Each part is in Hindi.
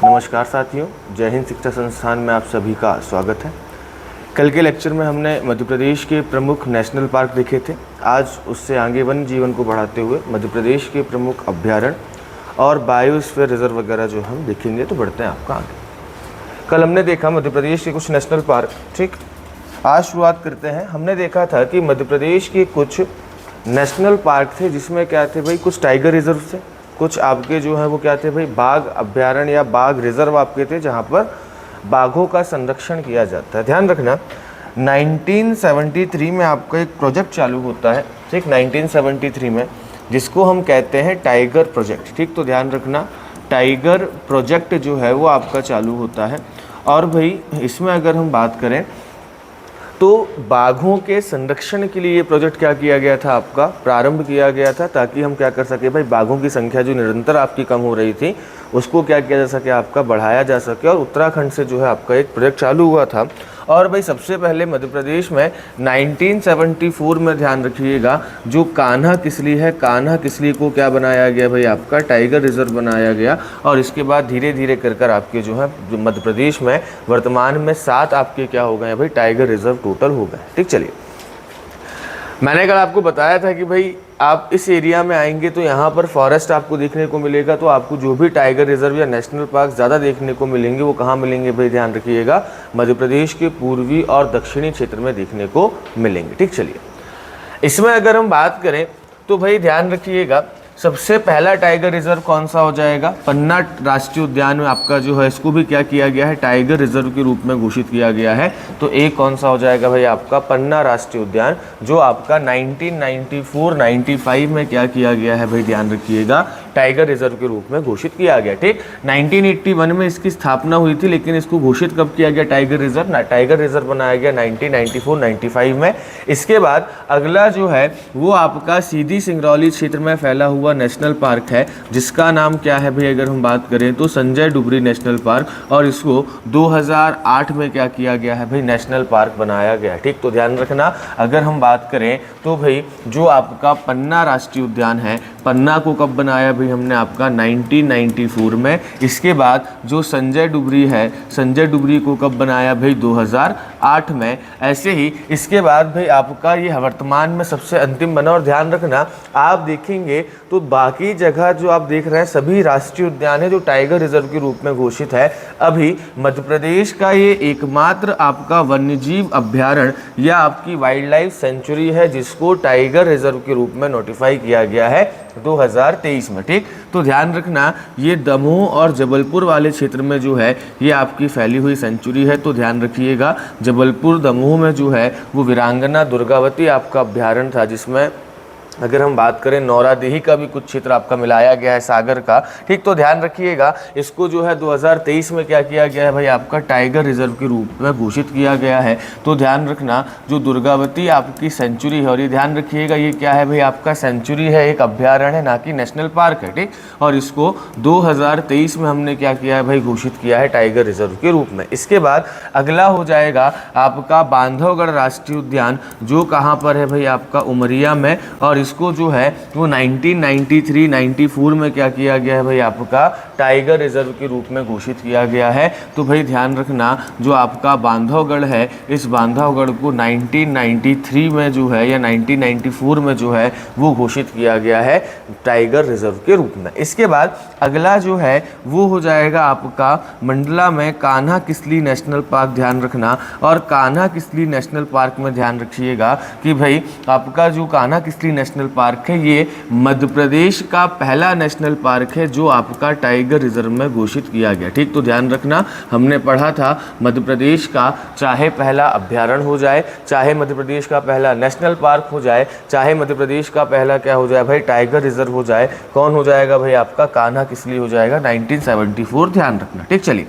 नमस्कार साथियों, जय हिंद शिक्षा संस्थान में आप सभी का स्वागत है। कल के लेक्चर में हमने मध्य प्रदेश के प्रमुख नेशनल पार्क देखे थे। आज उससे आगे वन्य जीवन को बढ़ाते हुए मध्य प्रदेश के प्रमुख अभ्यारण्य और बायोस्फीयर रिजर्व वगैरह जो हम देखेंगे। तो बढ़ते हैं आपका आगे। कल हमने देखा मध्य प्रदेश के कुछ नेशनल पार्क, ठीक। आज शुरुआत करते हैं। हमने देखा था कि मध्य प्रदेश के कुछ नेशनल पार्क थे जिसमें क्या थे भाई, कुछ टाइगर रिजर्व थे, कुछ आपके जो है वो क्या थे भाई, बाघ अभ्यारण्य या बाघ रिजर्व आपके थे जहाँ पर बाघों का संरक्षण किया जाता है। ध्यान रखना 1973 में आपका एक प्रोजेक्ट चालू होता है, ठीक, 1973 में, जिसको हम कहते हैं टाइगर प्रोजेक्ट, ठीक। तो ध्यान रखना टाइगर प्रोजेक्ट जो है वो आपका चालू होता है। और भाई इसमें अगर हम बात करें तो बाघों के संरक्षण के लिए ये प्रोजेक्ट क्या किया गया था, आपका प्रारंभ किया गया था, ताकि हम क्या कर सके भाई, बाघों की संख्या जो निरंतर आपकी कम हो रही थी उसको क्या किया जा सके, आपका बढ़ाया जा सके। और उत्तराखंड से जो है आपका एक प्रोजेक्ट चालू हुआ था। और भाई सबसे पहले मध्य प्रदेश में 1974 में ध्यान रखिएगा जो कान्हा किसली है, कान्हा किसली को क्या बनाया गया भाई, आपका टाइगर रिजर्व बनाया गया। और इसके बाद धीरे धीरे कर आपके जो है जो मध्य प्रदेश में वर्तमान में 7 आपके क्या हो गए हैं भाई, टाइगर रिजर्व टोटल हो गए, ठीक। चलिए, मैंने कल आपको बताया था कि भाई आप इस एरिया में आएंगे तो यहाँ पर फॉरेस्ट आपको देखने को मिलेगा। तो आपको जो भी टाइगर रिजर्व या नेशनल पार्क ज़्यादा देखने को मिलेंगे वो कहाँ मिलेंगे भाई, ध्यान रखिएगा मध्य प्रदेश के पूर्वी और दक्षिणी क्षेत्र में देखने को मिलेंगे, ठीक। चलिए, इसमें अगर हम बात करें तो भाई ध्यान रखिएगा सबसे पहला टाइगर रिजर्व कौन सा हो जाएगा, पन्ना राष्ट्रीय उद्यान में आपका जो है इसको भी क्या किया गया है, टाइगर रिजर्व के रूप में घोषित किया गया है। तो एक कौन सा हो जाएगा भाई, आपका पन्ना राष्ट्रीय उद्यान, जो आपका 1994-95 में क्या किया गया है भाई, ध्यान रखिएगा टाइगर रिजर्व के रूप में घोषित किया गया, ठीक। 1981 में इसकी स्थापना हुई थी, लेकिन इसको घोषित कब किया गया टाइगर रिजर्व, टाइगर रिजर्व बनाया गया 1994-95 में। इसके बाद अगला जो है वो आपका सीधी सिंगरौली क्षेत्र में फैला हुआ नेशनल पार्क है, जिसका नाम क्या है भाई, अगर हम बात करें तो संजय डुबरी नेशनल पार्क। और इसको 2008 में क्या किया गया है भाई, नेशनल पार्क बनाया गया, ठीक। तो ध्यान रखना अगर हम बात करें तो भाई जो आपका पन्ना राष्ट्रीय उद्यान है, पन्ना को कब बनाया भाई हमने, आपका 1994 में। इसके बाद जो संजय डुबरी है, संजय डुबरी को कब बनाया भाई, 2008 में। ऐसे ही इसके बाद भाई आपका ये वर्तमान में सबसे अंतिम बना। और ध्यान रखना आप देखेंगे तो बाकी जगह जो आप देख रहे हैं सभी राष्ट्रीय उद्यान है जो टाइगर रिजर्व के रूप में घोषित है। अभी मध्य प्रदेश का ये एकमात्र आपका वन्यजीव अभ्यारण्य या आपकी वाइल्ड लाइफ सेंचुरी है जिसको टाइगर रिजर्व के रूप में नोटिफाई किया गया है 2023 में, ठीक। तो ध्यान रखना ये दमोह और जबलपुर वाले क्षेत्र में जो है ये आपकी फैली हुई सेंचुरी है। तो ध्यान रखिएगा जबलपुर दमोह में जो है वो वीरांगना दुर्गावती आपका अभ्यारण्य था, जिसमें अगर हम बात करें नौरादेही का भी कुछ क्षेत्र आपका मिलाया गया है, सागर का, ठीक। तो ध्यान रखिएगा इसको जो है 2023 में क्या किया गया है भाई, आपका टाइगर रिजर्व के रूप में घोषित किया गया है। तो ध्यान रखना जो दुर्गावती आपकी सेंचुरी है, और ये ध्यान रखिएगा ये क्या है भाई, आपका सेंचुरी है, एक अभ्यारण्य है, ना कि नेशनल पार्क है, ठीक। और इसको 2023 में हमने क्या किया है भाई, घोषित किया है टाइगर रिजर्व के रूप में। इसके बाद अगला हो जाएगा आपका बांधवगढ़ राष्ट्रीय उद्यान, जो कहाँ पर है भाई, आपका उमरिया में। और इसको जो है वो 1993-94 में क्या किया गया है भाई, आपका टाइगर रिजर्व के रूप में घोषित किया गया है। तो भाई ध्यान रखना जो आपका बांधवगढ़ है, इस बांधवगढ़ को 1993 में जो है या 1994 में जो है वो घोषित किया गया है टाइगर रिजर्व के रूप में। इसके बाद अगला जो है वो हो जाएगा आपका मंडला में कान्हा किसली नेशनल पार्क। ध्यान रखना, और कान्हा किसली नेशनल पार्क में ध्यान रखिएगा कि भाई आपका जो कान्हा किसली नेशनल पार्क है ये मध्य प्रदेश का पहला नेशनल पार्क है जो आपका टाइगर रिजर्व में घोषित किया गया, ठीक। तो ध्यान रखना हमने पढ़ा था मध्य प्रदेश का चाहे पहला अभ्यारण्य हो जाए, चाहे मध्य प्रदेश का पहला नेशनल पार्क हो जाए, चाहे मध्य प्रदेश का पहला क्या हो जाए भाई, टाइगर रिजर्व हो जाए, कौन हो जाएगा भाई, आपका कान्हा किसली हो जाएगा 1974। ध्यान रखना, ठीक। चलिए,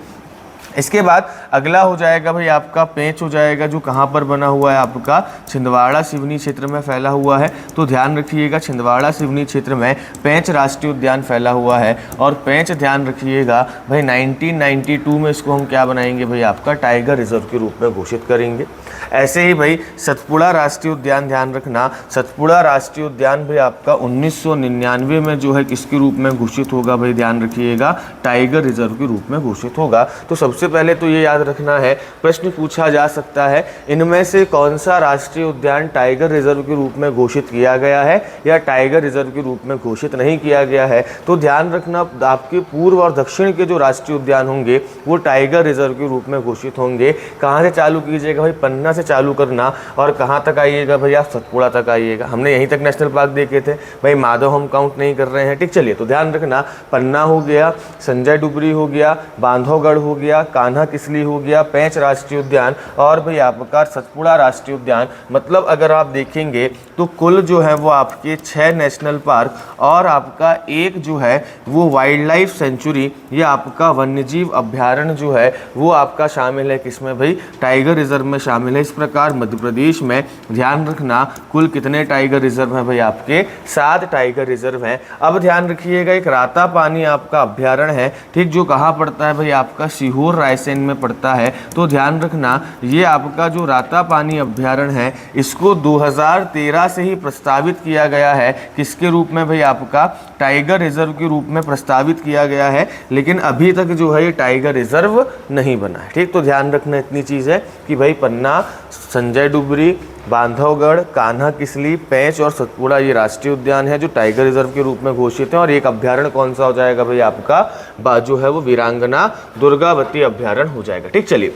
इसके बाद अगला हो जाएगा भाई आपका पेंच हो जाएगा, जो कहाँ पर बना हुआ है आपका छिंदवाड़ा सिवनी क्षेत्र में फैला हुआ है। तो ध्यान रखिएगा छिंदवाड़ा सिवनी क्षेत्र में पेंच राष्ट्रीय उद्यान फैला हुआ है। और पेंच ध्यान रखिएगा भाई 1992 में इसको हम क्या बनाएंगे भाई आपका टाइगर रिजर्व के रूप में घोषित करेंगे। ऐसे ही भाई सतपुड़ा राष्ट्रीय उद्यान ध्यान रखना, सतपुड़ा राष्ट्रीय उद्यान भाई आपका 1999 में जो है किसके रूप में घोषित होगा भाई ध्यान रखिएगा टाइगर रिजर्व के रूप में घोषित होगा। तो सबसे पहले तो ये याद रखना है, प्रश्न पूछा जा सकता है इनमें से कौन सा राष्ट्रीय उद्यान टाइगर रिजर्व के रूप में घोषित किया गया है या टाइगर रिजर्व के रूप में घोषित नहीं किया गया है। तो ध्यान रखना आपके पूर्व और दक्षिण के जो राष्ट्रीय उद्यान होंगे वो टाइगर रिजर्व के रूप में घोषित होंगे। कहाँ से चालू कीजिएगा भाई, पन्ना से चालू करना और कहाँ तक आइएगा भाई आप सतपुड़ा तक आइएगा। हमने यहीं तक नेशनल पार्क देखे थे भाई, माधव हम काउंट नहीं कर रहे हैं। ठीक, चलिए तो ध्यान रखना पन्ना हो गया, संजय डुबरी हो गया, बांधवगढ़ हो गया, कान्हा किसली हो गया, पेंच राष्ट्रीय उद्यान और भाई आपका सतपुड़ा राष्ट्रीय उद्यान। मतलब अगर आप देखेंगे तो कुल जो है वो आपके 6 नेशनल पार्क और आपका एक जो है वो वाइल्ड लाइफ सेंचुरी या आपका वन्यजीव अभ्यारण्य जो है वो आपका शामिल है किसमें भाई टाइगर रिजर्व में शामिल है। इस प्रकार मध्य प्रदेश में ध्यान रखना कुल कितने टाइगर रिजर्व हैं भाई आपके 7 टाइगर रिजर्व हैं। अब ध्यान रखिएगा एक राता पानी आपका अभ्यारण्य है, ठीक, जो कहाँ पड़ता है भाई आपका सीहोर रायसेन में पड़ता है। तो ध्यान रखना ये आपका जो राता पानी अभ्यारण्य है इसको 2013 से ही प्रस्तावित किया गया है किसके रूप में भाई आपका टाइगर रिजर्व के रूप में प्रस्तावित किया गया है, लेकिन अभी तक जो है ये टाइगर रिजर्व नहीं बना है। ठीक, तो ध्यान रखना इतनी चीज़ है कि भाई पन्ना, संजय डुबरी, बांधवगढ़, कान्हा किसली, पेंच और सतपुड़ा ये राष्ट्रीय उद्यान है जो टाइगर रिजर्व के रूप में घोषित है। और एक अभ्यारण्य कौन सा हो जाएगा भाई आपका जो है वो वीरांगना दुर्गावती अभ्यारण्य हो जाएगा। ठीक, चलिए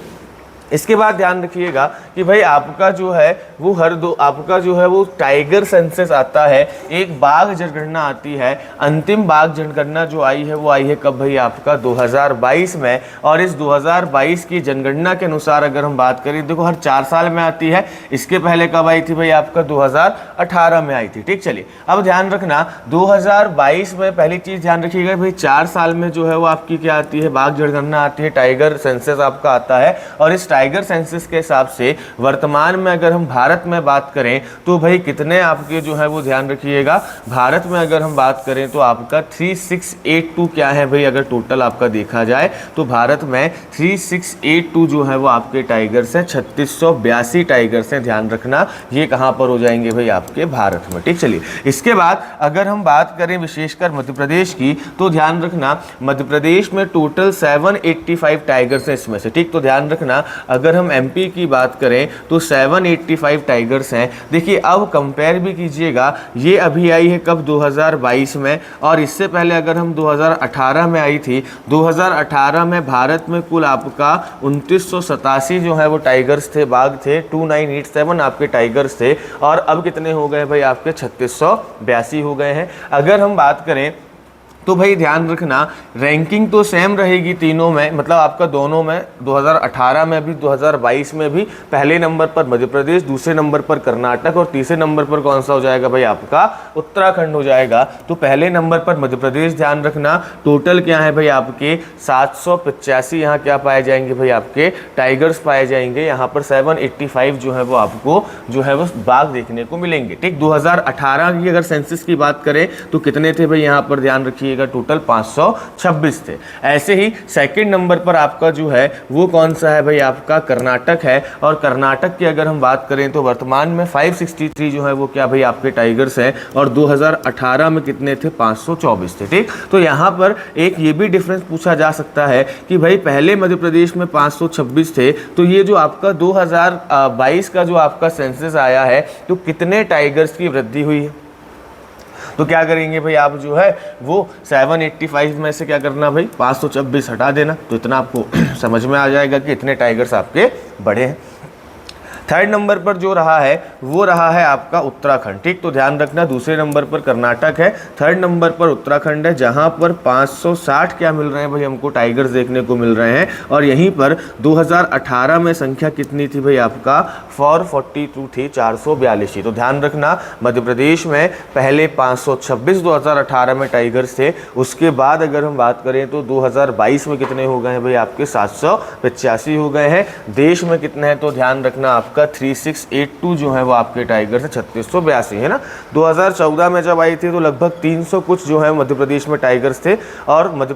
इसके बाद ध्यान रखिएगा कि भाई आपका जो है वो आपका जो है वो टाइगर सेंसस आता है, एक बाघ जनगणना आती है। अंतिम बाघ जनगणना जो आई है वो आई है कब भाई आपका 2022 में। और इस 2022 की जनगणना के अनुसार अगर हम बात करें देखो हर 4 साल में आती है। इसके पहले कब आई थी भाई आपका 2018 में आई थी। ठीक, चलिए अब ध्यान रखना 2022 में पहली चीज़ ध्यान रखिएगा भाई 4 साल में जो है वो आपकी क्या आती है बाघ जनगणना आती है, टाइगर सेंसस आपका आता है। और इस टाइगर सेंसस के हिसाब से वर्तमान में अगर हम भारत में बात करें तो भाई कितने आपके जो है वो ध्यान रखिएगा भारत में अगर हम बात करें तो आपका 3682 क्या है भाई अगर टोटल आपका देखा जाए तो भारत में 3682 जो है वो आपके टाइगर्स हैं, 3682 टाइगर्स हैं। ध्यान रखना ये कहाँ पर हो जाएंगे भाई आपके भारत में। ठीक, चलिए इसके बाद अगर हम बात करें विशेषकर मध्य प्रदेश की तो ध्यान रखना मध्य प्रदेश में टोटल 785 टाइगर्स हैं इसमें से। ठीक, तो ध्यान रखना अगर हम एमपी की बात करें तो 785 टाइगर्स हैं। देखिए अब कंपेयर भी कीजिएगा, ये अभी आई है कब 2022 में और इससे पहले अगर हम 2018 में आई थी। 2018 में भारत में कुल आपका 2987 जो है वो टाइगर्स थे, बाघ थे, 2987 आपके टाइगर्स थे। और अब कितने हो गए भाई आपके 3682 हो गए हैं। अगर हम बात करें तो भाई ध्यान रखना रैंकिंग तो सेम रहेगी तीनों में, मतलब आपका दोनों में 2018 में भी 2022 में भी पहले नंबर पर मध्य प्रदेश, दूसरे नंबर पर कर्नाटक और तीसरे नंबर पर कौन सा हो जाएगा भाई आपका उत्तराखंड हो जाएगा। तो पहले नंबर पर मध्य प्रदेश ध्यान रखना टोटल क्या है भाई आपके 785 यहाँ क्या पाए जाएंगे भाई आपके टाइगर्स पाए जाएंगे। यहाँ पर 785 जो है वो आपको जो है वो बाघ देखने को मिलेंगे। ठीक, 2018 की अगर सेंसस की बात करें तो कितने थे भाई यहाँ पर ध्यान रखिए टोटल 526 थे। ऐसे ही सेकंड नंबर पर आपका जो है वो कौन सा है भाई आपका कर्नाटक है। और कर्नाटक की अगर हम बात करें तो वर्तमान में 563 जो है वो क्या भाई आपके टाइगर्स हैं और 2018 में कितने थे 524 थे। ठीक, तो यहाँ पर एक ये भी डिफरेंस पूछा जा सकता है कि भाई पहले मध्य प्रदेश में 526 थे तो ये जो आपका 2022 का जो आपका सेंसस आया है तो कितने टाइगर्स की वृद्धि हुई है। तो क्या करेंगे भाई आप जो है वो 785 में से क्या करना भाई 526 हटा देना, तो इतना आपको समझ में आ जाएगा कि इतने टाइगर्स आपके बड़े हैं। थर्ड नंबर पर जो रहा है वो रहा है आपका उत्तराखंड, ठीक। तो ध्यान रखना दूसरे नंबर पर कर्नाटक है, थर्ड नंबर पर उत्तराखंड है, जहां पर 560 क्या मिल रहे हैं भाई हमको टाइगर्स देखने को मिल रहे हैं। और यहीं पर 2018 में संख्या कितनी थी भाई आपका 442 थी, 442 थी। तो ध्यान रखना मध्य प्रदेश में पहले 526 2018 में टाइगर्स थे, उसके बाद अगर हम बात करें तो 2022 में कितने हो गए हैं भाई आपके 785 हो गए हैं। देश में कितने हैं तो ध्यान रखना आपका 3682 जो है वो आपके टाइगर्स है, 3682 है ना। 2014 में जब आई थी तो लगभग 300 कुछ जो है मध्य प्रदेश में टाइगर्स थे, और मध्य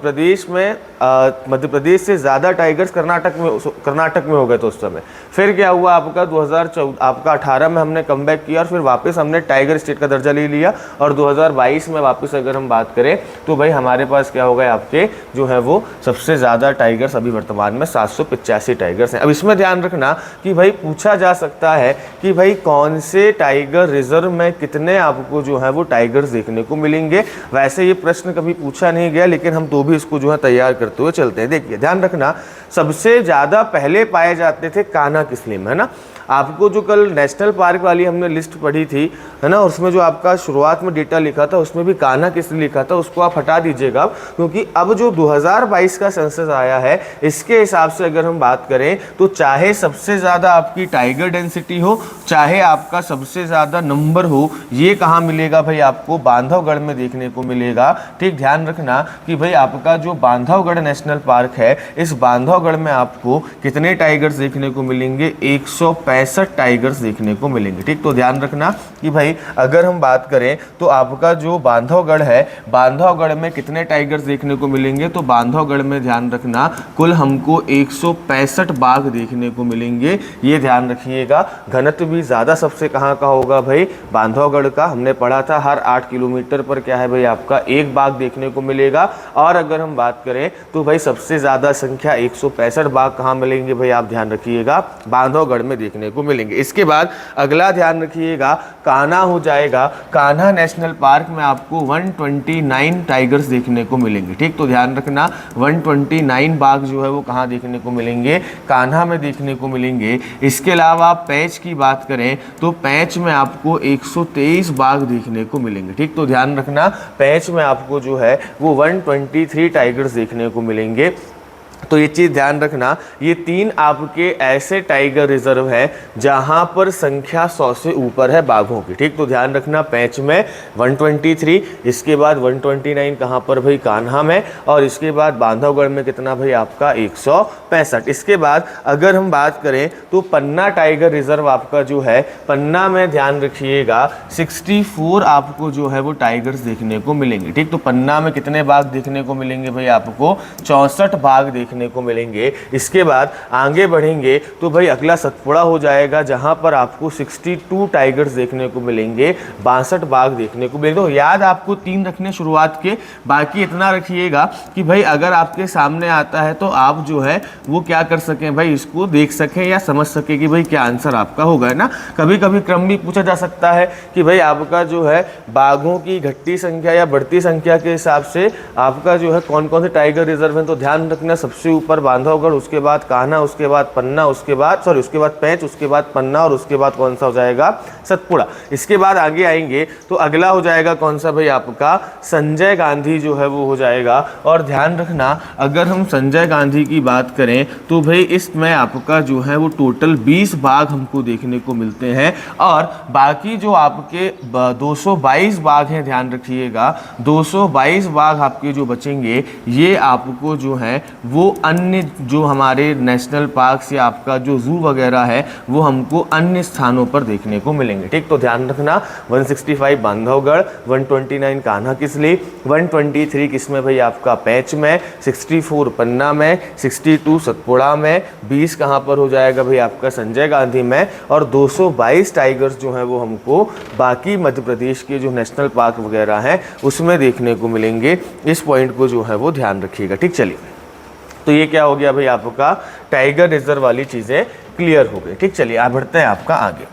प्रदेश से ज़्यादा टाइगर्स कर्नाटक में हो गए थे उस समय। फिर क्या हुआ आपका 2018 में हमने कमबैक किया और फिर वापस हमने टाइगर स्टेट का दर्जा ले लिया, और 2022 में वापस अगर हम बात करें तो भाई हमारे पास क्या हो गए आपके जो है वो सबसे ज़्यादा टाइगर्स अभी वर्तमान में 785 टाइगर्स हैं। अब इसमें ध्यान रखना कि भाई पूछा जा सकता है कि भाई कौन से टाइगर रिजर्व में कितने आपको जो है वो टाइगर्स देखने को मिलेंगे। वैसे ये प्रश्न कभी पूछा नहीं गया, लेकिन हम तो भी इसको जो है तैयार करते हुए चलते हैं। देखिए ध्यान रखना, सबसे ज़्यादा पहले पाए जाते थे कान्हा किस्ली में, है ना। आपको जो कल नेशनल पार्क वाली हमने लिस्ट पढ़ी थी, है ना, उसमें जो आपका शुरुआत में डेटा लिखा था उसमें भी कान्हा किस्ली लिखा था, उसको आप हटा दीजिएगा क्योंकि अब जो 2022 का सेंसस आया है इसके हिसाब से अगर हम बात करें तो चाहे सबसे ज़्यादा आपकी टाइगर डेंसिटी हो, चाहे आपका सबसे ज़्यादा नंबर हो, ये कहाँ मिलेगा भाई आपको बांधवगढ़ में देखने को मिलेगा, ठीक। ध्यान रखना कि भाई आपका जो बांधवगढ़ नेशनल पार्क है, इस बांधवगढ़ में आपको कितने टाइगर्स देखने को मिलेंगे 165 टाइगर्स देखने को मिलेंगे, ठीक। तो ध्यान रखना कि भाई अगर हम बात करें तो आपका जो बांधवगढ़ है, बांधवगढ़ में कितने टाइगर्स देखने को मिलेंगे, तो बांधवगढ़ में ध्यान रखना कुल हमको 165 बाघ देखने को मिलेंगे, ये ध्यान रखिएगा। घनत्व भी ज़्यादा सबसे कहाँ का होगा भाई बांधवगढ़ का, हमने पढ़ा था हर 8 किलोमीटर पर क्या है भाई आपका एक बाघ देखने को मिलेगा। और अगर हम बात करें तो भाई सबसे ज़्यादा संख्या 165 बाघ कहाँ मिलेंगे भाई आप ध्यान रखिएगा बांधवगढ़ में देखने को मिलेंगे। इसके बाद अगला ध्यान रखिएगा कान्हा हो जाएगा, कान्हा नेशनल पार्क में आपको 129 टाइगर्स देखने को मिलेंगे, ठीक। तो ध्यान रखना 129 बाघ जो है वो कहाँ देखने को मिलेंगे कान्हा में देखने को मिलेंगे। इसके अलावा आप पैंच की बात करें तो पैंच में आपको 123 बाघ देखने को मिलेंगे, ठीक। तो ध्यान रखना पैंच में आपको जो है वो 123 टाइगर्स देखने को मिलेंगे। तो ये चीज़ ध्यान रखना, ये 3 आपके ऐसे टाइगर रिजर्व है जहां पर संख्या 100 से ऊपर है बाघों की, ठीक। तो ध्यान रखना पैंच में 123, इसके बाद 129 कहाँ पर भाई कान्हा में, और इसके बाद बांधवगढ़ में कितना भाई आपका 165। इसके बाद अगर हम बात करें तो पन्ना टाइगर रिजर्व आपका जो है पन्ना में ध्यान रखिएगा 64 आपको जो है वो टाइगर्स देखने को मिलेंगे, ठीक। तो पन्ना में कितने बाघ देखने को मिलेंगे भाई आपको 64 बाघ देखने को मिलेंगे। इसके बाद आगे बढ़ेंगे तो भाई अगला सतपुड़ा हो जाएगा जहां पर आपको 62 टाइगर्स देखने को मिलेंगे, 62 बाघ देखने को मिलेंगे। तो याद आपको 3 रखने शुरुआत के, बाकी इतना रखिएगा कि भाई अगर आपके सामने आता है तो आप जो है वो क्या कर सकें भाई इसको देख सकें या समझ सकें कि भाई क्या आंसर आपका होगा, है ना। कभी कभी क्रम भी पूछा जा सकता है कि भाई आपका जो है बाघों की घटती संख्या या बढ़ती संख्या के हिसाब से आपका जो है कौन कौन से टाइगर रिजर्व हैं। तो ध्यान रखना सबसे ऊपर बांधवगढ़, उसके बाद कान्हा, उसके बाद पन्ना, उसके बाद पैंच, उसके बाद पन्ना, और उसके बाद कौन सा हो जाएगा सतपुड़ा। इसके बाद आगे आएंगे तो अगला हो जाएगा कौन सा भाई आपका संजय गांधी जो है वो हो जाएगा। और ध्यान रखना अगर हम संजय गांधी की बात करें तो भाई इसमें आपका जो है वो टोटल 20 बाघ हमको देखने को मिलते हैं, और बाकी जो आपके 222 बाघ हैं ध्यान रखिएगा 222 बाघ आपके जो बचेंगे ये आपको जो है वो अन्य जो हमारे नेशनल पार्क्स या आपका जो जू वगैरह है वो हमको अन्य स्थानों पर देखने को मिलेंगे, ठीक। तो ध्यान रखना 165 बांधवगढ़, 129 कान्हा किस्ली, 123 किसमें भाई आपका पैंच में, 64 पन्ना में, 62 सतपुड़ा में, 20 कहाँ पर हो जाएगा भाई आपका संजय गांधी में, और 222 टाइगर्स जो हैं वो हमको बाकी मध्य प्रदेश के जो नेशनल पार्क वगैरह हैं उसमें देखने को मिलेंगे। इस पॉइंट को जो है वो ध्यान रखिएगा, ठीक। चलिए तो ये क्या हो गया भाई आपका टाइगर रिजर्व वाली चीज़ें क्लियर हो गई, ठीक। चलिए आप बढ़ते हैं आपका आगे।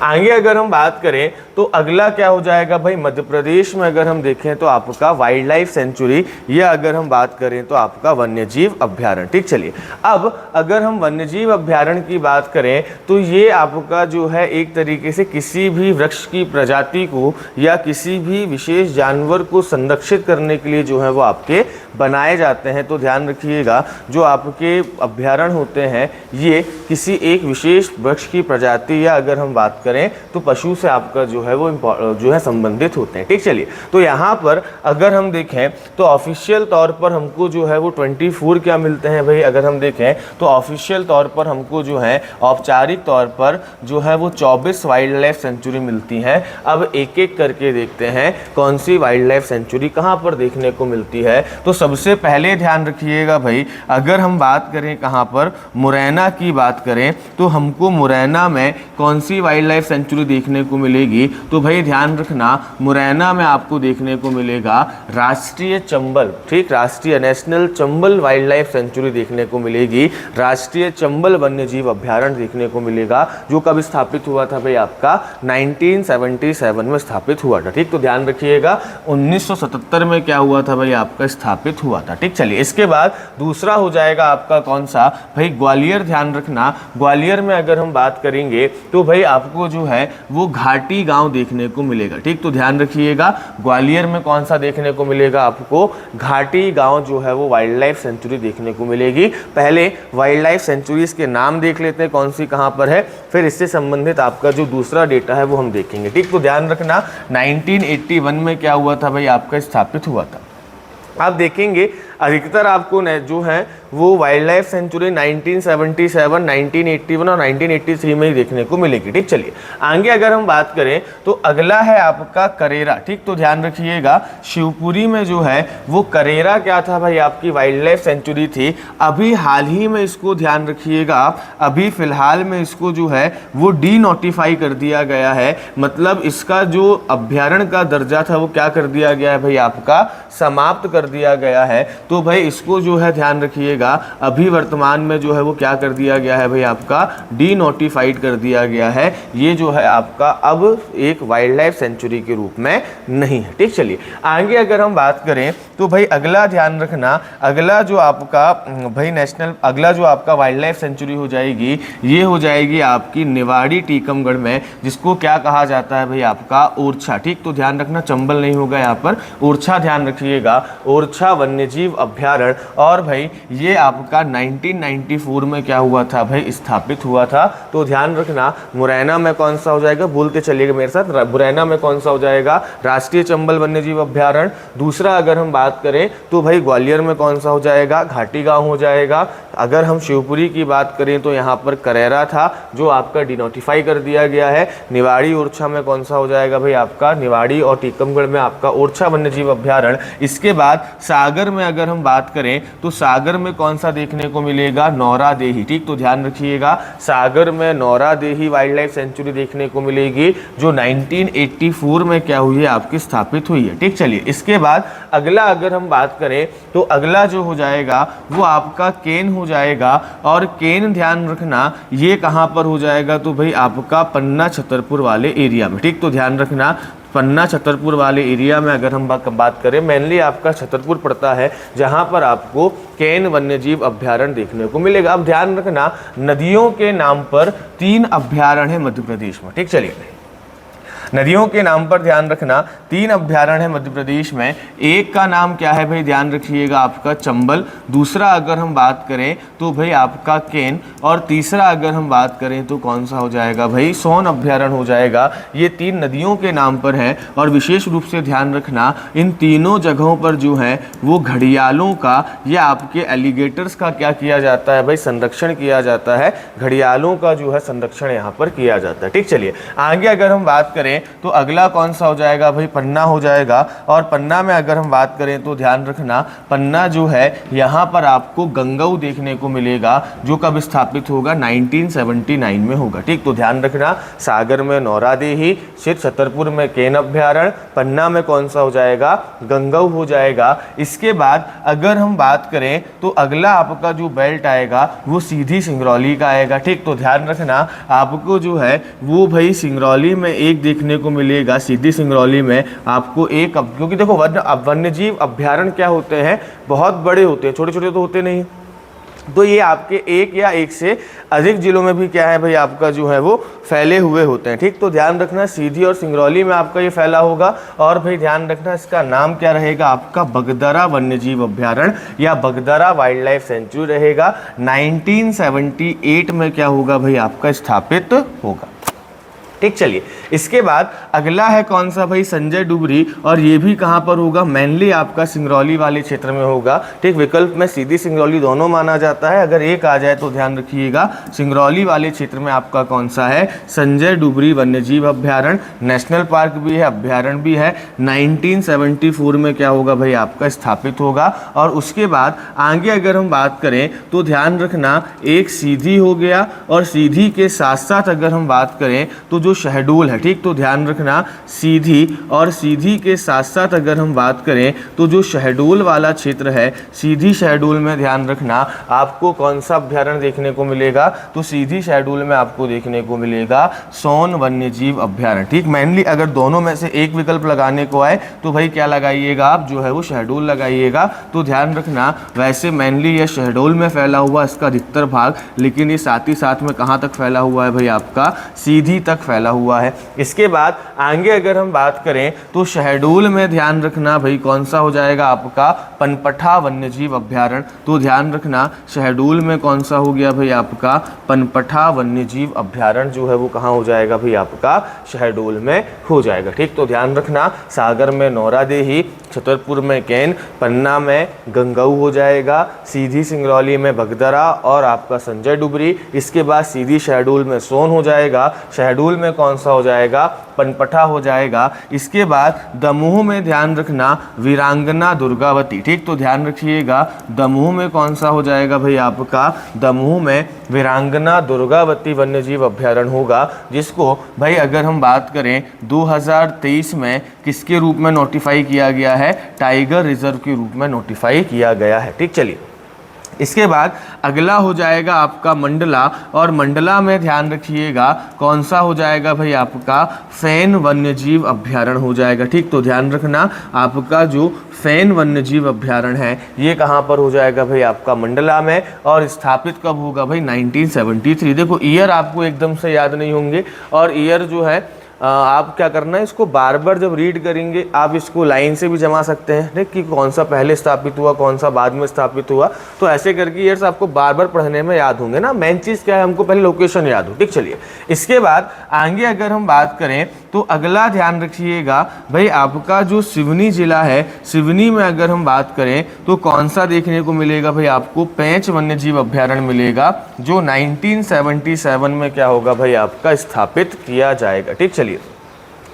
आगे अगर हम बात करें तो अगला क्या हो जाएगा भाई, मध्य प्रदेश में अगर हम देखें तो आपका वाइल्ड लाइफ सेंचुरी, या अगर हम बात करें तो आपका वन्यजीव अभ्यारण्य। ठीक, चलिए अब अगर हम वन्यजीव अभ्यारण्य की बात करें तो ये आपका जो है एक तरीके से किसी भी वृक्ष की प्रजाति को या किसी भी विशेष जानवर को संरक्षित करने के लिए जो है वो आपके बनाए जाते हैं। तो ध्यान रखिएगा, जो आपके अभ्यारण्य होते हैं ये किसी एक विशेष वृक्ष की प्रजाति या अगर हम बात करें तो पशु से आपका जो है वो जो है संबंधित होते हैं। ठीक, चलिए तो यहाँ पर अगर हम देखें तो ऑफिशियल तौर पर हमको जो है वो 24 क्या मिलते हैं भाई, अगर हम देखें तो ऑफिशियल तौर पर हमको जो है औपचारिक तौर पर जो है वो 24 वाइल्ड लाइफ सेंचुरी मिलती हैं। अब एक एक करके देखते हैं कौन सी वाइल्ड लाइफ सेंचुरी कहाँ पर देखने को मिलती है। तो सबसे पहले ध्यान रखिएगा भाई, अगर हम बात करें कहाँ पर, मुरैना की बात करें तो हमको मुरैना में कौन सी वाइल्ड लाइफ सेंचुरी देखने को मिलेगी। तो भाई ध्यान रखना, मुरैना में आपको देखने को मिलेगा राष्ट्रीय चंबल, ठीक, राष्ट्रीय national Chambal wild life sanctuary देखने को मिलेगी, राष्ट्रीय चंबल वन्यजीव अभ्यारण्य देखने को मिलेगा, जो कब स्थापित हुआ था भाई, आपका 1977 में स्थापित हुआ था। ठीक, तो ध्यान रखिएगा 1977 में क्या हुआ था भाई, आपका स्थापित हुआ था। ठीक, चलिए इसके बाद दूसरा हो जाएगा आपका कौन सा भाई, ग्वालियर। ध्यान रखना, ग्वालियर में अगर हम बात करेंगे तो भाई आपको जो है वो घाटी गांव देखने को मिलेगा। ठीक, तो ध्यान रखिएगा ग्वालियर में कौन सा देखने को मिलेगा, आपको घाटी गांव जो है वो वाइल्ड लाइफ सेंचुरी देखने को मिलेगी। पहले वाइल्ड लाइफ सेंचुरीज के नाम देख लेते हैं कौन सी कहां पर है, फिर इससे संबंधित आपका जो दूसरा डेटा है वो हम देखेंगे। ठीक, तो ध्यान रखना 1981 में क्या हुआ था भाई, आपका स्थापित हुआ था। आप देखेंगे अधिकतर आपको जो है वो वाइल्ड लाइफ सेंचुरी 1977, 1981 और 1983 में ही देखने को मिलेगी। ठीक, चलिए आगे अगर हम बात करें तो अगला है आपका करेरा। ठीक, तो ध्यान रखिएगा शिवपुरी में जो है वो करेरा क्या था भाई, आपकी वाइल्ड लाइफ सेंचुरी थी। अभी हाल ही में इसको ध्यान रखिएगा आप, अभी फिलहाल में इसको जो है वो डी नोटिफाई कर दिया गया है, मतलब इसका जो अभ्यारण्य का दर्जा था वो क्या कर दिया गया है भाई, आपका समाप्त कर दिया गया है। तो भाई इसको जो है ध्यान रखिएगा, अभी वर्तमान में जो है वो क्या कर दिया गया है भाई, आपका डी नोटिफाइड कर दिया गया है। ये जो है आपका अब एक वाइल्ड लाइफ सेंचुरी के रूप में नहीं है। ठीक, चलिए आगे अगर हम बात करें तो भाई अगला ध्यान रखना, अगला जो आपका भाई नेशनल, अगला जो आपका वाइल्ड लाइफ सेंचुरी हो जाएगी ये हो जाएगी आपकी निवाड़ी टीकमगढ़ में, जिसको क्या कहा जाता है भाई, आपका ओरछा। ठीक, तो ध्यान रखना चंबल नहीं होगा यहाँ पर, ओरछा ध्यान रखिएगा, ओरछा वन्यजीव अभ्यारण्य। और भाई ये आपका 1994 में क्या हुआ था भाई, स्थापित हुआ था। तो ध्यान रखना मुरैना में कौन सा हो जाएगा, बोलते चलिएगा मेरे साथ, मुरैना में कौन सा हो जाएगा, राष्ट्रीय चंबल वन्यजीव अभ्यारण्य। दूसरा अगर हम बात करें तो भाई ग्वालियर में कौन सा हो जाएगा, घाटी गांव हो जाएगा। अगर हम शिवपुरी की बात करें तो यहाँ पर करेरा था जो आपका डिनोटिफाई कर दिया गया है। निवाड़ी ओरछा में कौन सा हो जाएगा भाई, आपका निवाड़ी और टीकमगढ़ में आपका ओरछा वन्यजीव अभ्यारण्य। इसके बाद सागर में अगर हम बात करें तो सागर में कौन सा देखने को मिलेगा, नौरा देही। ठीक, तो ध्यान रखिएगा सागर में नौरा देही वाइल्ड लाइफ सेंचुरी देखने को मिलेगी, जो 1984 में क्या हुई है, आपकी स्थापित हुई है। ठीक, चलिए इसके बाद अगला अगर हम बात करें तो अगला जो हो जाएगा वो आपका केन हो जाएगा। और केन ध्यान रखना ये कहाँ पर हो जाएगा, तो भाई आपका पन्ना छतरपुर वाले एरिया में। ठीक, तो ध्यान रखना पन्ना छतरपुर वाले एरिया में अगर हम बात करें, मेनली आपका छतरपुर पड़ता है जहां पर आपको केन वन्यजीव अभ्यारण्य देखने को मिलेगा। अब ध्यान रखना नदियों के नाम पर 3 अभ्यारण्य है मध्य प्रदेश में। ठीक, चलिए नदियों के नाम पर ध्यान रखना 3 अभ्यारण्य है मध्य प्रदेश में। एक का नाम क्या है भाई, ध्यान रखिएगा आपका चंबल, दूसरा अगर हम बात करें तो भाई आपका केन, और तीसरा अगर हम बात करें तो कौन सा हो जाएगा भाई, सोन अभ्यारण्य हो जाएगा। ये 3 नदियों के नाम पर है। और विशेष रूप से ध्यान रखना इन तीनों जगहों पर जो है वो घड़ियालों का या आपके एलिगेटर्स का क्या किया जाता है भाई, संरक्षण किया जाता है। घड़ियालों का जो है संरक्षण यहाँ पर किया जाता है। ठीक, चलिए आगे अगर हम बात करें तो अगला कौन सा हो जाएगा भाई, पन्ना हो जाएगा। और पन्ना में अगर हम बात करें तो ध्यान रखना, पन्ना जो है यहाँ पर आपको गंगऊ देखने को मिलेगा, जो कब स्थापित होगा, 1979 में होगा। ठीक, तो ध्यान रखना, सागर में नौरादेही, फिर छतरपुर में केन अभ्यारण्य, पन्ना में कौन सा हो जाएगा, गंगऊ हो जाएगा। इसके बाद अगर हम बात करें तो अगला आपका जो बेल्ट आएगा वो सीधी सिंगरौली का आएगा। ठीक, तो ध्यान रखना आपको जो है वो भाई सिंगरौली में एक देखने को मिलेगा, सीधी सिंगरौली में आपको एक, क्योंकि देखो वन्य जीव अभ्यारण्य क्या होते हैं, बहुत बड़े होते हैं, छोटे छोटे तो होते नहीं। तो ये आपके एक या एक से अधिक जिलों में भी क्या है भाई, आपका जो है वो फैले हुए होते हैं। ठीक, तो ध्यान रखना सीधी और सिंगरौली में आपका ये फैला होगा। और भाई ध्यान रखना इसका नाम क्या रहेगा, आपका बगदरा वन्यजीव अभ्यारण्य या बगदरा वाइल्ड लाइफ सेंचुरी रहेगा। 1978 में क्या होगा भाई, आपका स्थापित होगा। ठीक, चलिए इसके बाद अगला है कौन सा भाई, संजय डुबरी, और ये भी कहाँ पर होगा, मेनली आपका सिंगरौली वाले क्षेत्र में होगा। ठीक, विकल्प में सीधी सिंगरौली दोनों माना जाता है, अगर एक आ जाए तो ध्यान रखिएगा सिंगरौली वाले क्षेत्र में आपका कौन सा है, संजय डुबरी वन्यजीव अभ्यारण्य। नेशनल पार्क भी है, अभ्यारण्य भी है। 1974 में क्या होगा भाई, आपका स्थापित होगा। और उसके बाद आगे अगर हम बात करें तो ध्यान रखना, एक सीधी हो गया, और सीधी के साथ साथ अगर हम बात करें तो जो शहडोल है, ठीक, तो ध्यान रखना सीधी, और सीधी के साथ साथ अगर हम बात करें तो जो शहडोल वाला क्षेत्र है, सीधी शहडोल में ध्यान रखना आपको कौन सा अभ्यारण्य देखने को मिलेगा, तो सीधी शहडोल में आपको देखने को मिलेगा सोन वन्यजीव अभ्यारण्य। ठीक, मेनली अगर दोनों में से एक विकल्प लगाने को आए तो भाई क्या लगाइएगा, आप जो है वो शहडोल लगाइएगा। तो ध्यान रखना वैसे मेनली ये शहडोल में फैला हुआ इसका अधिकतर भाग, लेकिन ये साथ ही साथ में कहाँ तक फैला हुआ है भाई, आपका सीधी तक फैला हुआ है। इसके बाद आगे अगर हम बात करें तो शहडोल में ध्यान रखना भाई कौन सा हो जाएगा, आपका पनपठा वन्यजीव अभ्यारण्य। तो ध्यान रखना शहडोल में कौन सा हो गया भाई, आपका पनपठा वन्यजीव अभ्यारण्य जो है वो कहाँ हो जाएगा भाई, आपका शहडोल में हो जाएगा। ठीक, तो ध्यान रखना सागर में नौरादेही, छतरपुर में केन, पन्ना में गंगऊ हो जाएगा, सीधी सिंगरौली में बगदरा और आपका संजय डुबरी। इसके बाद सीधी शहडोल में सोन हो जाएगा, शहडोल में कौन सा हो जाएगा, पनपठा हो जाएगा। इसके बाद दमोह में ध्यान रखना वीरांगना दुर्गावती। ठीक, तो ध्यान रखिएगा दमोह में कौन सा हो जाएगा भाई, आपका दमोह में वीरांगना दुर्गावती वन्यजीव अभ्यारण्य होगा, जिसको भाई अगर हम बात करें 2023 में किसके रूप में नोटिफाई किया गया है, टाइगर रिजर्व के रूप में नोटिफाई किया गया है। ठीक, चलिए इसके बाद अगला हो जाएगा आपका मंडला, और मंडला में ध्यान रखिएगा कौन सा हो जाएगा भाई, आपका फैन वन्यजीव अभ्यारण्य हो जाएगा। ठीक, तो ध्यान रखना आपका जो फैन वन्यजीव अभ्यारण्य है ये कहाँ पर हो जाएगा भाई, आपका मंडला में। और स्थापित कब होगा भाई, 1973। देखो ईयर आपको एकदम से याद नहीं होंगे, और ईयर जो है आप क्या करना है, इसको बार बार जब रीड करेंगे आप इसको लाइन से भी जमा सकते हैं, ठीक, कि कौन सा पहले स्थापित हुआ, कौन सा बाद में स्थापित हुआ। तो ऐसे करके ईयर्स आपको बार बार पढ़ने में याद होंगे ना। मेन चीज़ क्या है, हमको पहले लोकेशन याद हो। ठीक, चलिए इसके बाद आगे अगर हम बात करें तो अगला ध्यान रखिएगा भाई, आपका जो सिवनी जिला है, सिवनी में अगर हम बात करें तो कौन सा देखने को मिलेगा भाई, आपको पेंच वन्यजीव अभ्यारण्य मिलेगा, जो 1977 में क्या होगा भाई, आपका स्थापित किया जाएगा। ठीक, चलिए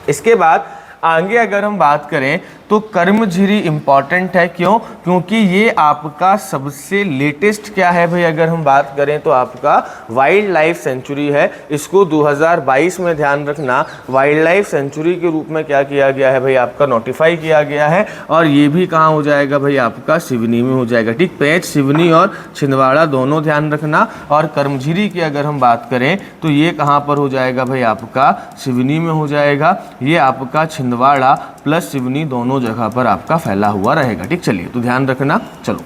इसके बाद आगे अगर हम बात करें तो कर्मझिरी इंपॉर्टेंट है, क्यों, क्योंकि ये आपका सबसे लेटेस्ट क्या है भाई, अगर हम बात करें तो आपका वाइल्ड लाइफ सेंचुरी है। इसको 2022 में ध्यान रखना वाइल्ड लाइफ सेंचुरी के रूप में क्या किया गया है भाई, आपका नोटिफाई किया गया है। और ये भी कहाँ हो जाएगा भाई, आपका सिवनी में हो जाएगा। ठीक, पेंच, सिवनी और छिंदवाड़ा दोनों ध्यान रखना। और कर्मझिरी की अगर हम बात करें तो ये कहाँ पर हो जाएगा भाई, आपका सिवनी में हो जाएगा। ये आपका छिंदवाड़ा प्लस सिवनी दोनों जगह पर आपका फैला हुआ रहेगा। ठीक, चलिए तो ध्यान रखना। चलो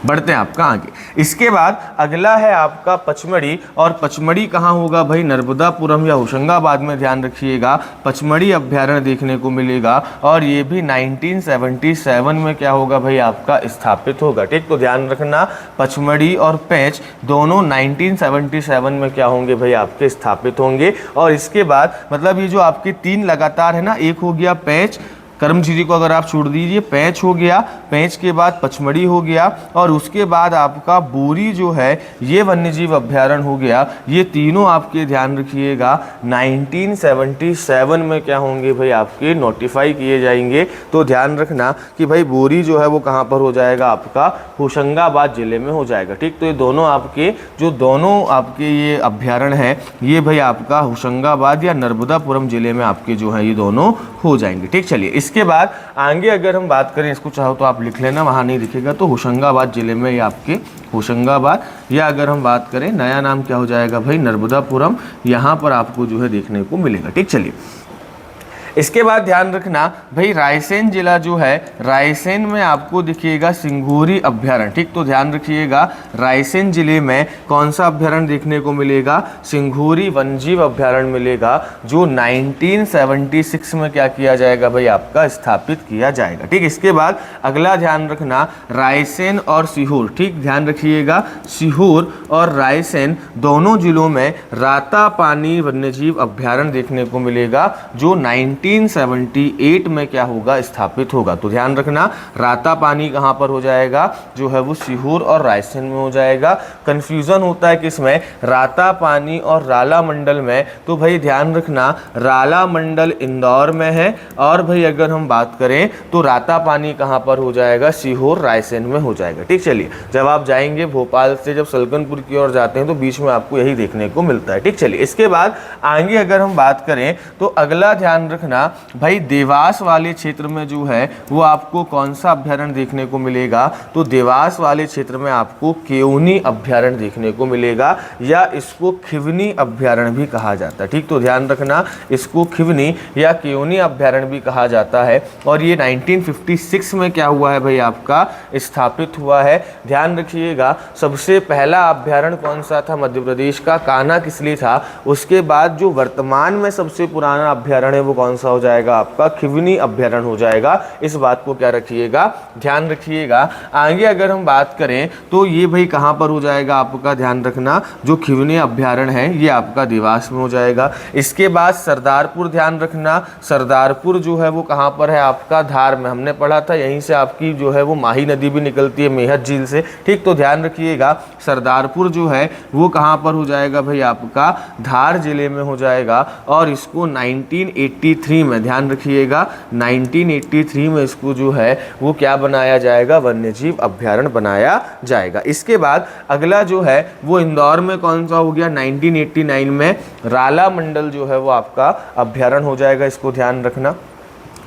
बढ़ते हैं आपका आगे। इसके बाद अगला है आपका पचमढ़ी, और पचमढ़ी कहाँ होगा भाई, नर्मदापुरम या होशंगाबाद में ध्यान रखिएगा पचमढ़ी अभ्यारण्य देखने को मिलेगा। और ये भी 1977 में क्या होगा भाई, आपका स्थापित होगा। ठीक, तो ध्यान रखना पचमढ़ी और पेंच दोनों 1977 में क्या होंगे भाई, आपके स्थापित होंगे। और इसके बाद मतलब ये जो आपके तीन लगातार है ना, एक हो गया पेंच, कर्मझिरी को अगर आप छोड़ दीजिए, पेंच हो गया, पेंच के बाद पचमढ़ी हो गया, और उसके बाद आपका बोरी जो है ये वन्यजीव अभ्यारण्य हो गया। ये तीनों आपके ध्यान रखिएगा 1977 में क्या होंगे भाई, आपके नोटिफाई किए जाएंगे। तो ध्यान रखना कि भाई बोरी जो है वो कहाँ पर हो जाएगा, आपका होशंगाबाद जिले में हो जाएगा। ठीक, तो ये दोनों आपके ये अभ्यारण्य है, ये भाई आपका होशंगाबाद या नर्मदापुरम जिले में आपके जो है ये दोनों हो जाएंगे। ठीक, चलिए इसके बाद आगे अगर हम बात करें, इसको चाहो तो आप लिख लेना, वहाँ नहीं दिखेगा, तो होशंगाबाद जिले में ये आपके होशंगाबाद, या अगर हम बात करें नया नाम क्या हो जाएगा भाई, नर्मदापुरम, यहाँ पर आपको जो है देखने को मिलेगा। ठीक, चलिए इसके बाद ध्यान रखना भाई रायसेन जिला जो है, रायसेन में आपको दिखिएगा सिंघोरी अभ्यारण्य। ठीक, तो ध्यान रखिएगा रायसेन जिले में कौन सा अभ्यारण्य देखने को मिलेगा, सिंघोरी वन्यजीव अभ्यारण्य मिलेगा, जो 1976 में क्या किया जाएगा भाई, आपका स्थापित किया जाएगा। ठीक, इसके बाद अगला ध्यान रखना रायसेन और सीहोर। ठीक, ध्यान रखिएगा सीहोर और रायसेन दोनों जिलों में रातापानी वन्यजीव अभ्यारण्य देखने को मिलेगा, जो 1978 में क्या होगा, स्थापित होगा। तो ध्यान रखना रातापानी कहाँ पर हो जाएगा, जो है वो सीहोर और रायसेन में हो जाएगा। कंफ्यूजन होता है किसमें, रातापानी और राला मंडल में। तो भाई ध्यान रखना राला मंडल इंदौर में है, और भाई अगर हम बात करें तो रातापानी कहाँ पर हो जाएगा, सीहोर रायसेन में हो जाएगा। ठीक, चलिए जब आप जाएंगे भोपाल से जब सलकनपुर की ओर जाते हैं तो बीच में आपको यही देखने को मिलता है। ठीक, चलिए इसके बाद आगे अगर हम बात करें तो अगला ध्यान रखना भाई देवास वाले क्षेत्र में जो है वो आपको कौन सा अभ्यारण्य देखने को मिलेगा, तो देवास वाले क्षेत्र में आपको केवनी अभ्यारण्य देखने को मिलेगा, या इसको खिवनी अभ्यारण्य भी कहा जाता है। ठीक, तो ध्यान रखना इसको खिवनी या केवनी अभ्यारण्य भी कहा जाता है, और ये 1956 में क्या हुआ है भाई, आपका स्थापित हुआ है। ध्यान रखिएगा सबसे पहला अभ्यारण्य कौन सा था, मध्य प्रदेश का कान्हा किसली था। उसके बाद जो वर्तमान में सबसे पुराना अभ्यारण्य है वो कौन सा हो जाएगा, आपका खिवनी अभ्यारण्य हो जाएगा। इस बात को क्या रखिएगा, ध्यान रखिएगा। आगे अगर हम बात करें तो ये भाई कहाँ पर हो जाएगा, आपका ध्यान रखना जो खिवनी अभ्यारण्य है ये आपका देवास में हो जाएगा। इसके बाद सरदारपुर, ध्यान रखना सरदारपुर जो है वो कहाँ पर है, आपका धार में, हमने पढ़ा था यहीं से आपकी जो है वो माही नदी भी निकलती है मेहत झील से। ठीक, तो ध्यान रखिएगा सरदारपुर जो है वो कहाँ पर हो जाएगा भाई, आपका धार जिले में हो जाएगा, और इसको 1983 में, ध्यान रखिएगा 1983 में इसको जो है वो क्या बनाया जाएगा, वन्यजीव अभ्यारण्य बनाया जाएगा। इसके बाद अगला जो है वो इंदौर में कौन सा हो गया, 1989 में राला मंडल जो है वो आपका अभ्यारण्य हो जाएगा, इसको ध्यान रखना।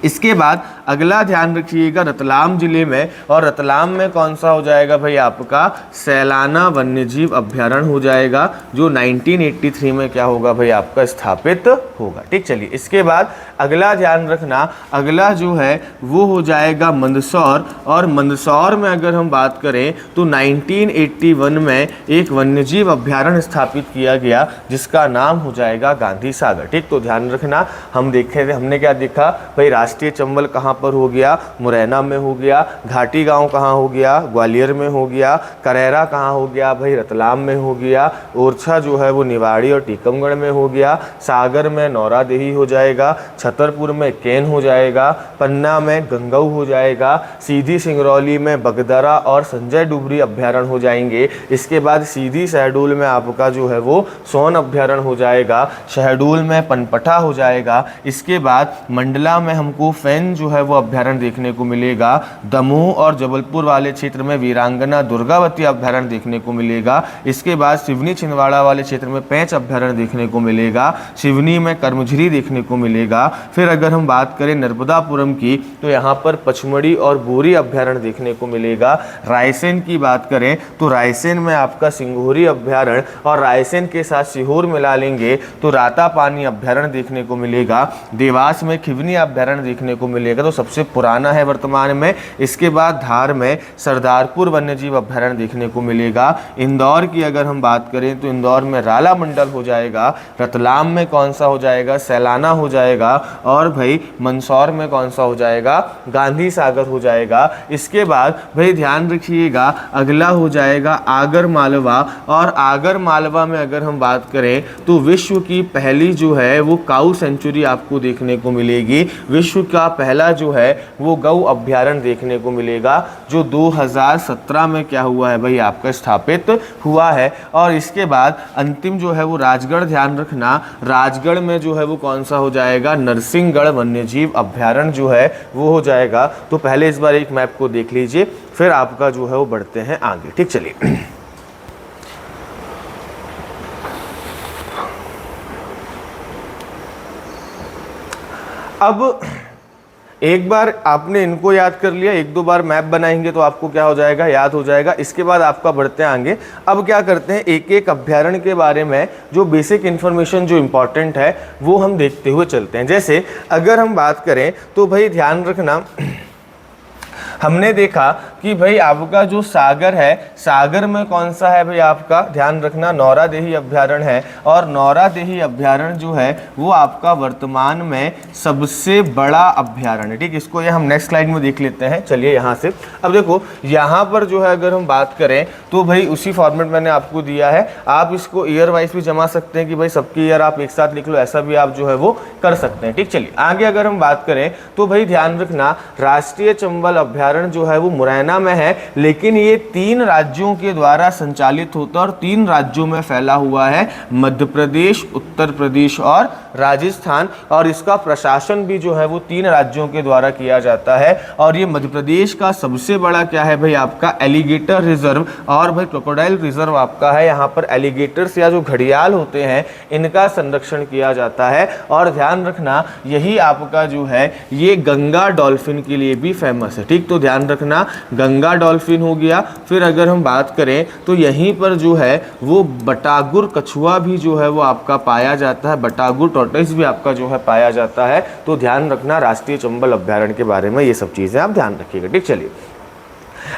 इसके बाद अगला ध्यान रखिएगा रतलाम जिले में, और रतलाम में कौन सा हो जाएगा भाई, आपका सैलाना वन्यजीव अभ्यारण्य हो जाएगा, जो 1983 में क्या होगा भाई, आपका स्थापित होगा। ठीक, चलिए इसके बाद अगला ध्यान रखना, अगला जो है वो हो जाएगा मंदसौर, और मंदसौर में अगर हम बात करें तो 1981 में एक वन्यजीव अभ्यारण्य स्थापित किया गया जिसका नाम हो जाएगा गांधी सागर। ठीक, तो ध्यान रखना हम देखे थे, हमने क्या देखा भाई, राष्ट्रीय चंबल कहाँ पर हो गया, मुरैना में हो गया, घाटी गांव कहाँ हो गया, ग्वालियर में हो गया, करेरा कहाँ हो गया भाई, रतलाम में हो गया, ओरछा जो है वो निवाड़ी और टीकमगढ़ में हो गया, सागर में नौरादेही हो जाएगा, छतरपुर में कैन हो जाएगा, पन्ना में गंगऊ हो जाएगा, सीधी सिंगरौली में बगदरा और संजय डुबरी अभ्यारण्य हो जाएंगे। इसके बाद सीधी शहडोल में आपका जो है वो सोन अभ्यारण्य हो जाएगा, शहडोल में पनपटा हो जाएगा। इसके बाद मंडला में हमको फैन जो है वो अभ्यारण्य देखने को मिलेगा, दमोह और जबलपुर वाले क्षेत्र में वीरांगना दुर्गावती अभ्यारण्य देखने को मिलेगा। इसके बाद सिवनी छिंदवाड़ा वाले क्षेत्र में पेंच अभ्यारण्य देखने को मिलेगा, सिवनी में कर्मझिरी देखने को मिलेगा। फिर अगर हम बात करें नर्मदापुरम की तो यहाँ पर पचमढ़ी और बोरी अभ्यारण्य देखने को मिलेगा। रायसेन की बात करें तो रायसेन में आपका सिंघोरी अभ्यारण्य, और रायसेन के साथ सीहोर मिला लेंगे तो रातापानी अभ्यारण्य देखने को मिलेगा। देवास में खिवनी अभ्यारण्य देखने को मिलेगा, तो सबसे पुराना है वर्तमान में। इसके बाद धार में सरदारपुर वन्यजीव अभ्यारण्य देखने को मिलेगा। इंदौर की अगर हम बात करें तो इंदौर में राला मंडल हो जाएगा। रतलाम में कौन सा हो जाएगा, सैलाना हो जाएगा, और भाई मंदसौर में कौन सा हो जाएगा, गांधी सागर हो जाएगा। इसके बाद भाई ध्यान रखिएगा अगला हो जाएगा आगर मालवा, और आगर मालवा में अगर हम बात करें तो विश्व की पहली जो है वो काऊ सेंचुरी आपको देखने को मिलेगी। विश्व विश्व का पहला जो है वो गौ अभ्यारण्य देखने को मिलेगा, जो 2017 में क्या हुआ है भाई आपका स्थापित हुआ है। और इसके बाद अंतिम जो है वो राजगढ़, ध्यान रखना राजगढ़ में जो है वो कौन सा हो जाएगा, नरसिंहगढ़ वन्यजीव अभ्यारण्य जो है वो हो जाएगा। तो पहले इस बार एक मैप को देख लीजिए, फिर आपका जो है वो बढ़ते हैं आगे। ठीक, चलिए अब एक बार आपने इनको याद कर लिया, एक दो बार मैप बनाएंगे तो आपको क्या हो जाएगा, याद हो जाएगा। इसके बाद आपका बढ़ते हैं आगे। अब क्या करते हैं, एक एक अभ्यारण्य के बारे में जो बेसिक इन्फॉर्मेशन जो इंपॉर्टेंट है वो हम देखते हुए चलते हैं। जैसे अगर हम बात करें तो भाई ध्यान रखना, हमने देखा कि भाई आपका जो सागर है, सागर में कौन सा है भाई आपका, ध्यान रखना नौरादेही अभ्यारण्य है। और नौरादेही अभ्यारण्य जो है वो आपका वर्तमान में सबसे बड़ा अभ्यारण्य है। ठीक, इसको ये हम नेक्स्ट स्लाइड में देख लेते हैं। चलिए यहाँ से अब देखो, यहाँ पर जो है अगर हम बात करें तो भाई उसी फॉर्मेट मैंने आपको दिया है, आप इसको ईयर वाइज भी जमा सकते हैं कि भाई सबकी ईयर आप एक साथ लिख लो, ऐसा भी आप जो है वो कर सकते हैं। ठीक, चलिए आगे अगर हम बात करें तो भाई ध्यान रखना राष्ट्रीय चंबल अभ्यारण्य जो है वो मुरैना में है, लेकिन ये 3 राज्यों के द्वारा संचालित होता है और 3 राज्यों में फैला हुआ है, मध्य प्रदेश, उत्तर प्रदेश और राजस्थान। और इसका प्रशासन भी जो है वो 3 राज्यों के द्वारा किया जाता है। और ये मध्य प्रदेश का सबसे बड़ा क्या है भाई आपका, एलिगेटर रिजर्व और भाई क्रोकोडाइल रिजर्व आपका है। यहाँ पर एलिगेटर्स या जो घड़ियाल होते हैं इनका संरक्षण किया जाता है। और ध्यान रखना यही आपका जो है ये गंगा डॉल्फिन के लिए भी फेमस है। ठीक, तो ध्यान रखना गंगा डॉल्फिन हो गया। फिर अगर हम बात करें तो यहीं पर जो है वो बटागुर कछुआ भी जो है वो आपका पाया जाता है, बटागुर टॉर्टोइस भी आपका जो है पाया जाता है। तो ध्यान रखना राष्ट्रीय चंबल अभ्यारण्य के बारे में ये सब चीजें आप ध्यान रखिएगा। ठीक, चलिए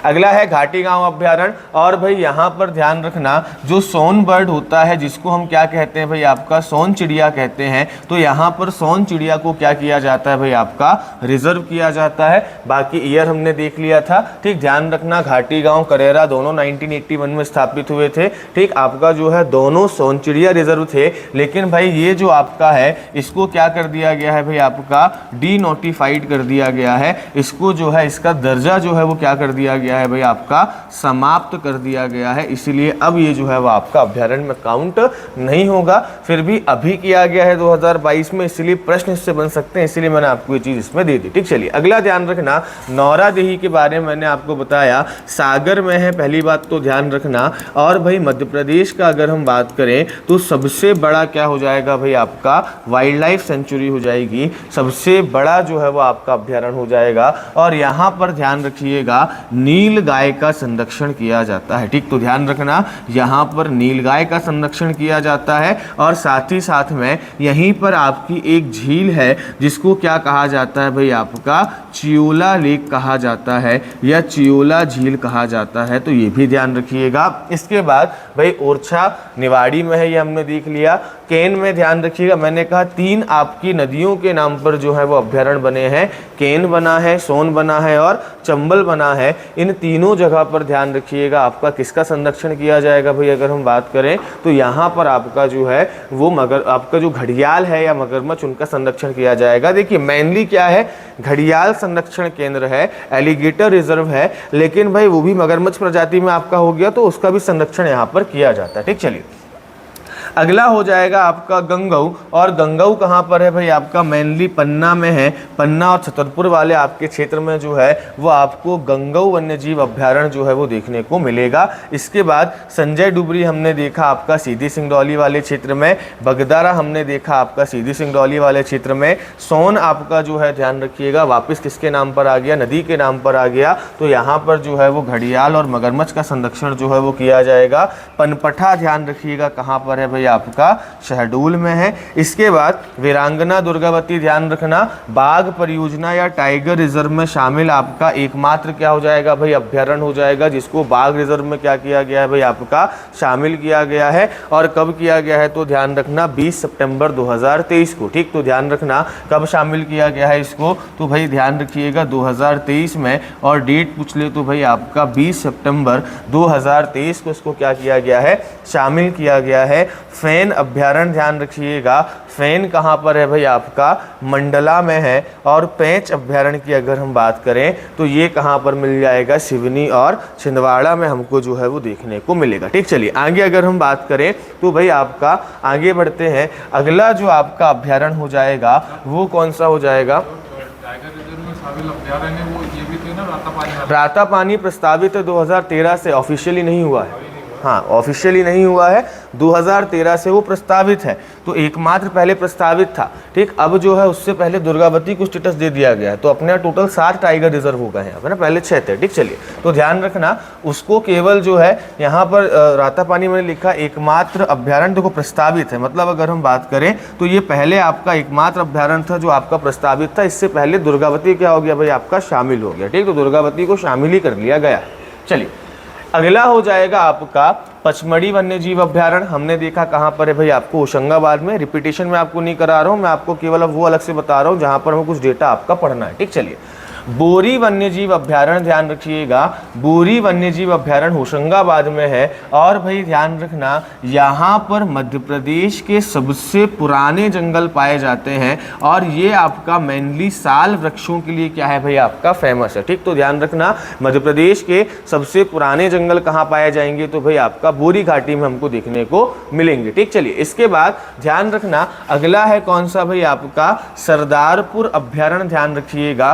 अगला है घाटी गांव अभ्यारण्य। और भाई यहाँ पर ध्यान रखना जो सोन बर्ड होता है, जिसको हम क्या कहते हैं भाई आपका, सोन चिड़िया कहते हैं। तो यहाँ पर सोन चिड़िया को क्या किया जाता है भाई आपका, रिजर्व किया जाता है। बाकी ईयर हमने देख लिया था। ठीक, ध्यान रखना घाटी गांव करेरा दोनों 1981 में स्थापित हुए थे। ठीक, आपका जो है दोनों सोन चिड़िया रिजर्व थे, लेकिन भाई ये जो आपका है इसको क्या कर दिया गया है भाई आपका, डी नोटिफाइड कर दिया गया है। इसको जो है इसका दर्जा जो है वो क्या कर दिया गया है भाई आपका, समाप्त कर दिया गया है। इसीलिए अब ये जो है वो आपका अभ्यारण्य में काउंट नहीं होगा। फिर भी अभी किया गया है 2022 में, इसलिए प्रश्न इससे बन सकते हैं, इसीलिए मैंने आपको ये चीज इसमें दे दी। ठीक, चलिए अगला ध्यान रखना नौरादेही के बारे में मैंने आपको बताया, सागर में है, पहली बात तो ध्यान रखना। और भाई मध्य प्रदेश का अगर हम बात करें तो सबसे बड़ा क्या हो जाएगा भाई आपका, वाइल्ड लाइफ सेंचुरी हो जाएगी, सबसे बड़ा जो है वो आपका अभ्यारण्य हो जाएगा। और यहाँ पर ध्यान रखिएगा नील गाय का संरक्षण किया जाता है। ठीक, तो ध्यान रखना यहाँ पर नील गाय का संरक्षण किया जाता है। और साथ ही साथ में यहीं पर आपकी एक झील है जिसको क्या कहा जाता है भाई आपका, चियोला लेक कहा जाता है या चियोला झील कहा जाता है। तो ये भी ध्यान रखिएगा। इसके बाद भाई ओरछा निवाड़ी में है, ये हमने देख लिया। केन में ध्यान रखिएगा, मैंने कहा 3 आपकी नदियों के नाम पर जो है वो अभ्यारण्य बने हैं, केन बना है, सोन बना है और चंबल बना है। इन तीनों जगह पर ध्यान रखिएगा आपका किसका संरक्षण किया जाएगा भाई, अगर हम बात करें तो यहाँ पर आपका जो है वो आपका जो घड़ियाल है या मगरमच्छ, उनका संरक्षण किया जाएगा। देखिए मेनली क्या है, घड़ियाल संरक्षण केंद्र है, एलिगेटर रिजर्व है, लेकिन भाई वो भी मगरमच्छ प्रजाति में आपका हो गया तो उसका भी संरक्षण यहाँ पर किया जाता है। ठीक, चलिए अगला हो जाएगा आपका गंगऊ। और गंगऊ कहाँ पर है भाई आपका, मेनली पन्ना में है। पन्ना और छतरपुर वाले आपके क्षेत्र में जो है वो आपको गंगऊ वन्यजीव अभ्यारण्य जो है वो देखने को मिलेगा। इसके बाद संजय डुबरी हमने देखा आपका सीधी सिंगरौली वाले क्षेत्र में, बगदारा हमने देखा आपका सीधी सिंगरौली वाले क्षेत्र में। सोन आपका जो है ध्यान रखिएगा वापस किसके नाम पर आ गया, नदी के नाम पर आ गया। तो यहाँ पर जो है वो घड़ियाल और मगरमच्छ का संरक्षण जो है वो किया जाएगा। पनपठा ध्यान रखिएगा कहाँ पर है भाई आपका, शहडोल में है। इसके बाद वीरांगना दुर्गावती ध्यान रखना बाघ परियोजना या टाइगर रिजर्व में शामिल आपका एकमात्र क्या हो जाएगा भाई, अभ्यारण्य हो जाएगा, जिसको बाघ रिजर्व में क्या किया गया है भाई आपका, शामिल किया गया है। और कब किया गया है तो ध्यान रखना 20 सितंबर 2023 को। ठीक, तो ध्यान रखना कब शामिल किया गया है इसको, तो भाई ध्यान रखिएगा 2023 में। और डेट पूछ ले तो भाई आपका 20 सितंबर 2023 को इसको क्या किया गया है, शामिल किया गया है। फेन अभ्यारण्य ध्यान रखिएगा, फेन कहाँ पर है भाई आपका मंडला में है। और पेंच अभ्यारण्य की अगर हम बात करें तो ये कहाँ पर मिल जाएगा, सिवनी और छिंदवाड़ा में हमको जो है वो देखने को मिलेगा। ठीक, चलिए आगे अगर हम बात करें तो भाई आपका आगे बढ़ते हैं, अगला जो आपका अभ्यारण्य हो जाएगा वो कौन सा हो जाएगा, टाइगर रिजर्व में शामिल अभ्यारण्य है वो ये भी तो ना रातापानी वाला। रातापानी प्रस्तावित है 2013 से, ऑफिशियली नहीं हुआ है। हाँ, ऑफिशियली नहीं हुआ है, 2013 से वो प्रस्तावित है। तो एकमात्र पहले प्रस्तावित था। ठीक, अब जो है उससे पहले दुर्गावती को स्टेटस दे दिया गया है। तो अपने टोटल 7 टाइगर रिजर्व हो गए हैं, है ना, पहले 6 थे। ठीक, चलिए तो ध्यान रखना उसको, केवल जो है यहाँ पर रातापानी में लिखा एकमात्र अभ्यारण्य देखो प्रस्तावित है, मतलब अगर हम बात करें तो ये पहले आपका एकमात्र अभ्यारण्य था जो आपका प्रस्तावित था। इससे पहले दुर्गावती क्या हो गया भाई आपका शामिल हो गया। ठीक, तो दुर्गावती को शामिल ही कर लिया गया। चलिए अगला हो जाएगा आपका पचमढ़ी वन्यजीव अभ्यारण्य। हमने देखा कहाँ पर है भाई आपको, होशंगाबाद में। रिपीटेशन में आपको नहीं करा रहा हूँ मैं, आपको केवल अब वो अलग से बता रहा हूँ जहाँ पर हमें कुछ डेटा आपका पढ़ना है। ठीक, चलिए बोरी वन्यजीव अभ्यारण्य ध्यान रखिएगा, बोरी वन्यजीव अभ्यारण्य होशंगाबाद में है। और भाई ध्यान रखना यहाँ पर मध्य प्रदेश के सबसे पुराने जंगल पाए जाते हैं और ये आपका मेनली साल वृक्षों के लिए क्या है भाई आपका फेमस है। ठीक, तो ध्यान रखना मध्य प्रदेश के सबसे पुराने जंगल कहाँ पाए जाएंगे, तो भाई आपका बोरी घाटी में हमको देखने को मिलेंगे। ठीक, चलिए इसके बाद ध्यान रखना अगला है कौन सा भाई आपका सरदारपुर अभ्यारण्य। ध्यान रखिएगा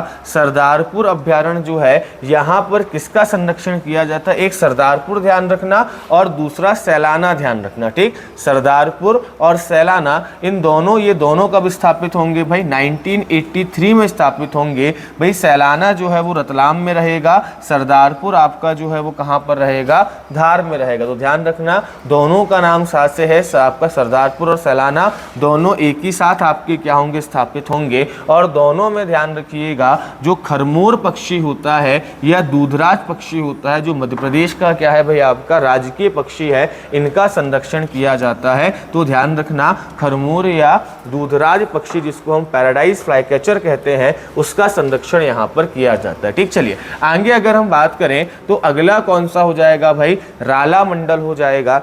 सरदारपुर अभ्यारण्य जो है यहाँ पर किसका संरक्षण किया जाता है, एक सरदारपुर ध्यान रखना और दूसरा सैलाना ध्यान रखना। ठीक, सरदारपुर और सैलाना इन दोनों, ये दोनों कब स्थापित होंगे भाई 1983 में स्थापित होंगे। भाई सैलाना जो है वो रतलाम में रहेगा, सरदारपुर आपका जो है वो कहाँ पर रहेगा, धार में रहेगा। तो ध्यान रखना दोनों का नाम साथ से है, आपका सरदारपुर और सैलाना दोनों एक ही साथ आपके क्या होंगे, स्थापित होंगे। और दोनों में ध्यान रखिएगा जो खरमोर पक्षी होता है या दूधराज पक्षी होता है, जो मध्य प्रदेश का क्या है भाई आपका राजकीय पक्षी है, इनका संरक्षण किया जाता है। तो ध्यान रखना खरमोर या दूधराज पक्षी जिसको हम पैराडाइज फ्लाईकैचर कहते हैं, उसका संरक्षण यहाँ पर किया जाता है। ठीक, चलिए आगे अगर हम बात करें तो अगला कौन सा हो जाएगा भाई, राला मंडल हो जाएगा।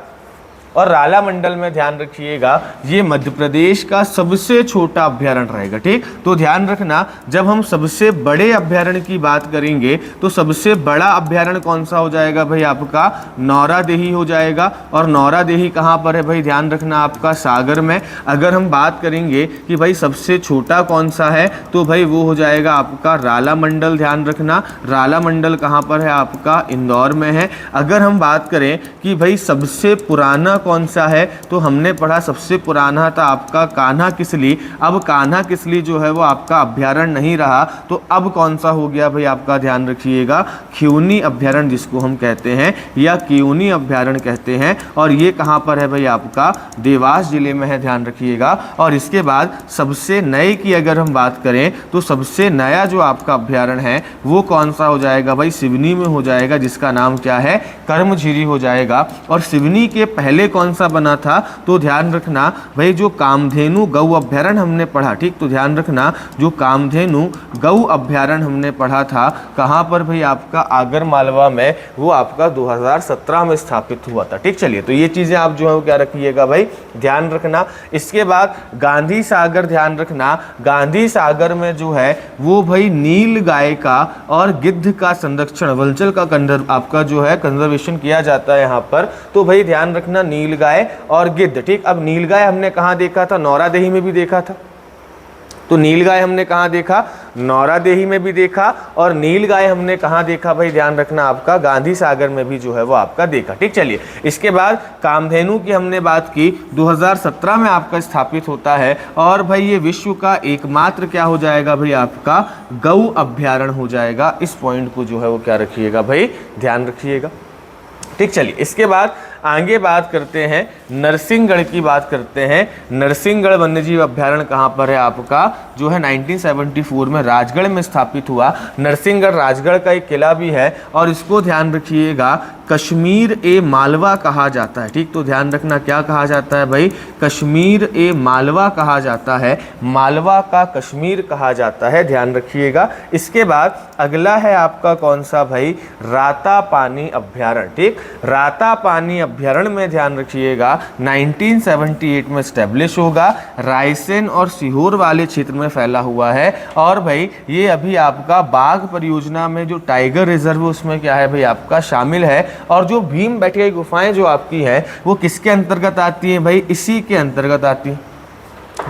और राला मंडल में ध्यान रखिएगा ये मध्य प्रदेश का सबसे छोटा अभ्यारण्य रहेगा। ठीक, तो ध्यान रखना जब हम सबसे बड़े अभ्यारण्य की बात करेंगे तो सबसे बड़ा अभ्यारण्य कौन सा हो जाएगा भाई आपका नौरादेही हो जाएगा। और नौरादेही कहाँ पर है भाई, ध्यान रखना आपका सागर में। अगर हम बात करेंगे कि भाई सबसे छोटा कौन सा है तो भाई वो हो जाएगा आपका राला मंडल। ध्यान रखना राला मंडल कहाँ पर है आपका इंदौर में है। अगर हम बात करें कि भाई सबसे पुराना कौन सा है तो हमने पढ़ा सबसे पुराना था आपका कान्हा किसली। अब कान्हा किसली जो है वो आपका अभ्यारण्य नहीं रहा, तो अब कौन सा हो गया भाई आपका, ध्यान रखिएगा खियोनी अभ्यारण्य जिसको हम कहते हैं या कियोनी अभ्यारण्य कहते हैं। और ये कहाँ पर है भाई आपका देवास जिले में है, ध्यान रखिएगा। और इसके बाद सबसे नए की अगर हम बात करें तो सबसे नया जो आपका अभ्यारण्य है वो कौन सा हो जाएगा भाई, सिवनी में हो जाएगा, जिसका नाम क्या है कर्मझिरी हो जाएगा। और सिवनी के पहले कौन सा बना था तो ध्यान रखना भाई जो कामधेनु गौ अभ्यारण्य हमने पढ़ा। ठीक, तो ध्यान रखना जो कामधेनु गौ अभ्यारण्य हमने पढ़ा था कहाँ पर भाई आपका आगर मालवा में, वो आपका 2017 में स्थापित हुआ था। ठीक, चलिए तो ये चीजें आप जो है वो क्या रखिएगा भाई ध्यान रखना। इसके बाद गांधी सागर ध्यान रखना, गांधी सागर में जो है वो भाई नील गाय का और गिद्ध का संरक्षण, वल्चर का आपका जो है कंजर्वेशन किया जाता है यहाँ पर। तो भाई ध्यान रखना नीलगाय और गिद्ध। ठीक, अब नीलगाय हमने कहाँ देखा था, नौरादेही में भी देखा था। तो नीलगाय हमने कहाँ देखा, नौरादेही में भी देखा। और नीलगाय हमने कहाँ देखा भाई, ध्यान रखना आपका गांधी सागर में भी जो है वो आपका देखा। ठीक, चलिए इसके बाद कामधेनु की हमने बात की, 2017 में आपका स्थापित होता है। और भाई ये विश्व का एकमात्र क्या हो जाएगा भाई आपका गौ अभ्यारण्य हो जाएगा। इस पॉइंट को जो है वो क्या रखिएगा भाई ध्यान रखिएगा। ठीक, चलिए इसके बाद आगे बात करते हैं नरसिंहगढ़ की बात करते हैं। नरसिंहगढ़ वन्यजीव अभ्यारण्य कहाँ पर है आपका, जो है 1974 में राजगढ़ में स्थापित हुआ। नरसिंहगढ़ राजगढ़ का एक किला भी है। और इसको ध्यान रखिएगा कश्मीर ए मालवा कहा जाता है। ठीक, तो ध्यान रखना क्या कहा जाता है भाई, कश्मीर ए मालवा कहा जाता है, मालवा का कश्मीर कहा जाता है, ध्यान रखिएगा। इसके बाद अगला है आपका कौन सा भाई, रातापानी अभ्यारण्य। ठीक, रातापानी अभ्यारण्य में ध्यान रखिएगा 1978 में स्टैब्लिश होगा, रायसेन और सीहोर वाले क्षेत्र में फैला हुआ है। और भाई ये अभी आपका बाघ परियोजना में जो टाइगर रिजर्व उसमें क्या है भाई आपका शामिल है। और जो भीमबेटका की गुफाएं जो आपकी हैं वो किसके अंतर्गत आती हैं भाई, इसी के अंतर्गत आती हैं।